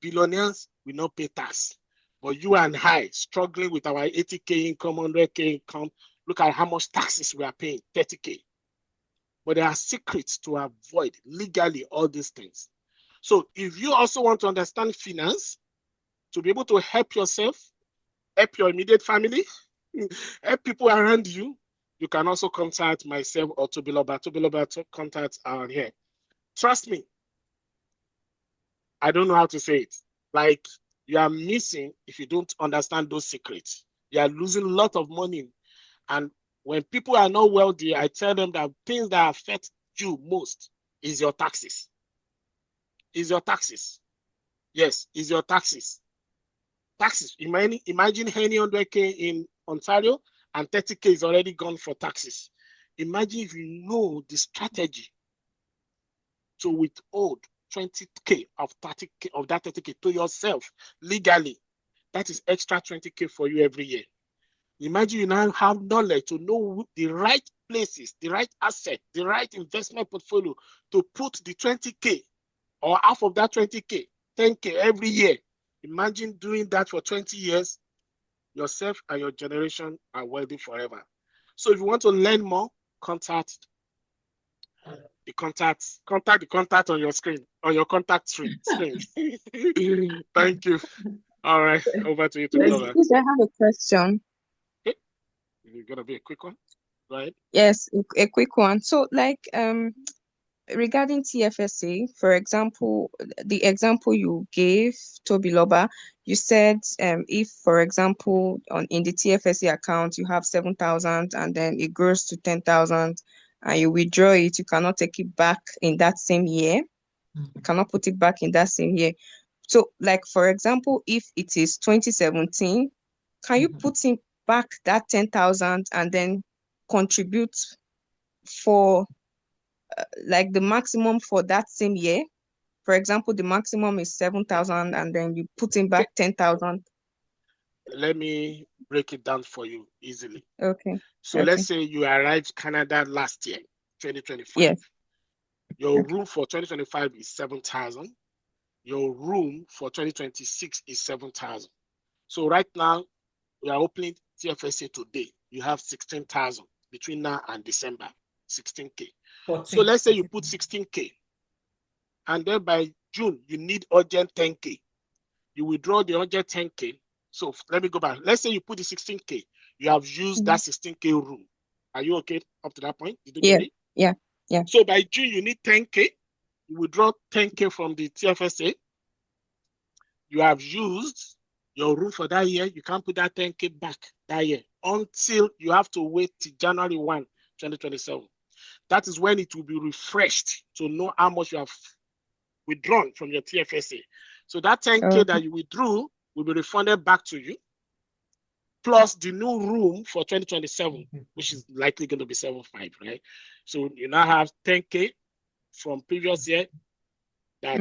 Billionaires will not pay tax. But you and I, struggling with our 80K income, 100K income, look at how much taxes we are paying, 30K. But there are secrets to avoid legally all these things. So if you also want to understand finance, to be able to help yourself, help your immediate family, help people around you, you can also contact myself or Tobiloba. Tobiloba contacts are here. Trust me, I don't know how to say it. Like, you are missing if you don't understand those secrets. You are losing a lot of money. And when people are not wealthy, I tell them that things that affect you most is your taxes. Is your taxes. Yes, is your taxes. Taxes. Imagine any 100K in Ontario and 30K is already gone for taxes. Imagine if you know the strategy to withhold 20K of 30K of that 30K to yourself legally. That is extra 20K for you every year. Imagine you now have knowledge to know the right places, the right asset, the right investment portfolio to put the 20K or half of that 20K, 10K every year. Imagine doing that for 20 years. Yourself and your generation are wealthy forever. So if you want to learn more, contact the contact on your screen, on your contact screen. Thank you. All right, over to you, Glover. Please, I have a question. Okay. It's gonna be a quick one, right? Yes, a quick one. So, regarding TFSA, for example, the example you gave, Tobiloba, you said if, for example, in the TFSA account, you have 7,000 and then it grows to 10,000 and you withdraw it, you cannot take it back in that same year. You cannot put it back in that same year. So, like for example, if it is 2017, can you put in back that 10,000 and then contribute for like the maximum for that same year? For example, the maximum is 7,000 and then you put in back 10,000. Let me break it down for you easily. Okay. So Okay. let's say you arrived Canada last year, 2025. Yes. Your room for 2025 is 7,000. Your room for 2026 is 7,000. So right now, we are opening TFSA today. You have 16,000 between now and December, 16K. 14, So let's say you 14. put 16K, and then by June, you need urgent 10K. You withdraw the urgent 10K. So let me go back. Let's say you put the 16K. You have used that 16K room. Are you okay up to that point? Did you Yeah. get it? Yeah. Yeah. So by June, you need 10K. You withdraw 10K from the TFSA. You have used your room for that year. You can't put that 10K back that year until you have to wait till January 1, 2027. That is when it will be refreshed to know how much you have withdrawn from your TFSA. So that 10K that you withdrew will be refunded back to you, plus the new room for 2027, which is likely going to be 7.5, right? So you now have 10K from previous year that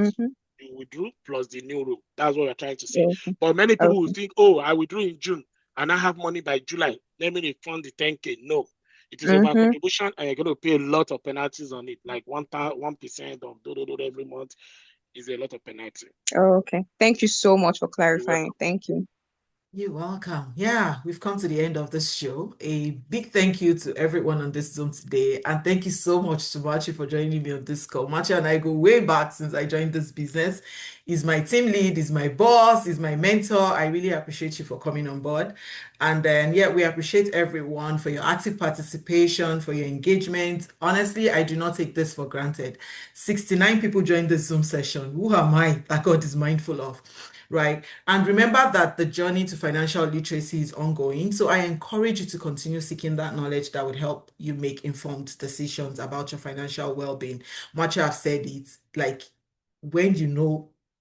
you withdrew plus the new room. That's what we're trying to say. Okay. But many people will think, oh, I withdrew in June and I have money by July. Let me refund the 10K. No, it is over contribution and you're going to pay a lot of penalties on it, like 1% of every month is a lot of penalty. Oh, okay. Thank you so much for You're clarifying. welcome. Thank you. You're welcome. Yeah, we've come to the end of this show. A big thank you to everyone on this Zoom today. And thank you so much to Machi for joining me on this call. Machi and I go way back since I joined this business. He's my team lead, he's my boss, he's my mentor. I really appreciate you for coming on board. And then, yeah, we appreciate everyone for your active participation, for your engagement. Honestly, I do not take this for granted. 69 people joined this Zoom session. Who am I that God is mindful of? Right. And remember that the journey to financial literacy is ongoing. So I encourage you to continue seeking that knowledge that would help you make informed decisions about your financial well-being. Much I've said it, like when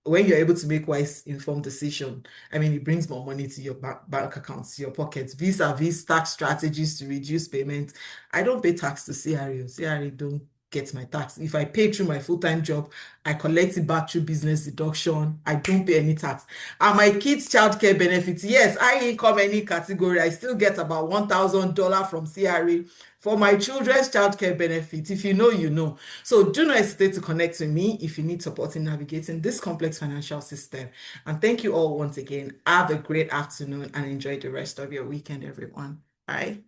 when you're able to make wise informed decision, I mean, it brings more money to your bank accounts, to your pockets, vis-a-vis tax strategies to reduce payments. I don't pay tax to CRA. CRA don't get my tax. If I pay through my full-time job, I collect it back through business deduction. I don't pay any tax. And my kids' childcare benefits, yes, high income any category, I still get about $1,000 from CRA for my children's childcare benefit. If you know, you know. So do not hesitate to connect with me if you need support in navigating this complex financial system. And thank you all once again. Have a great afternoon and enjoy the rest of your weekend, everyone. Bye.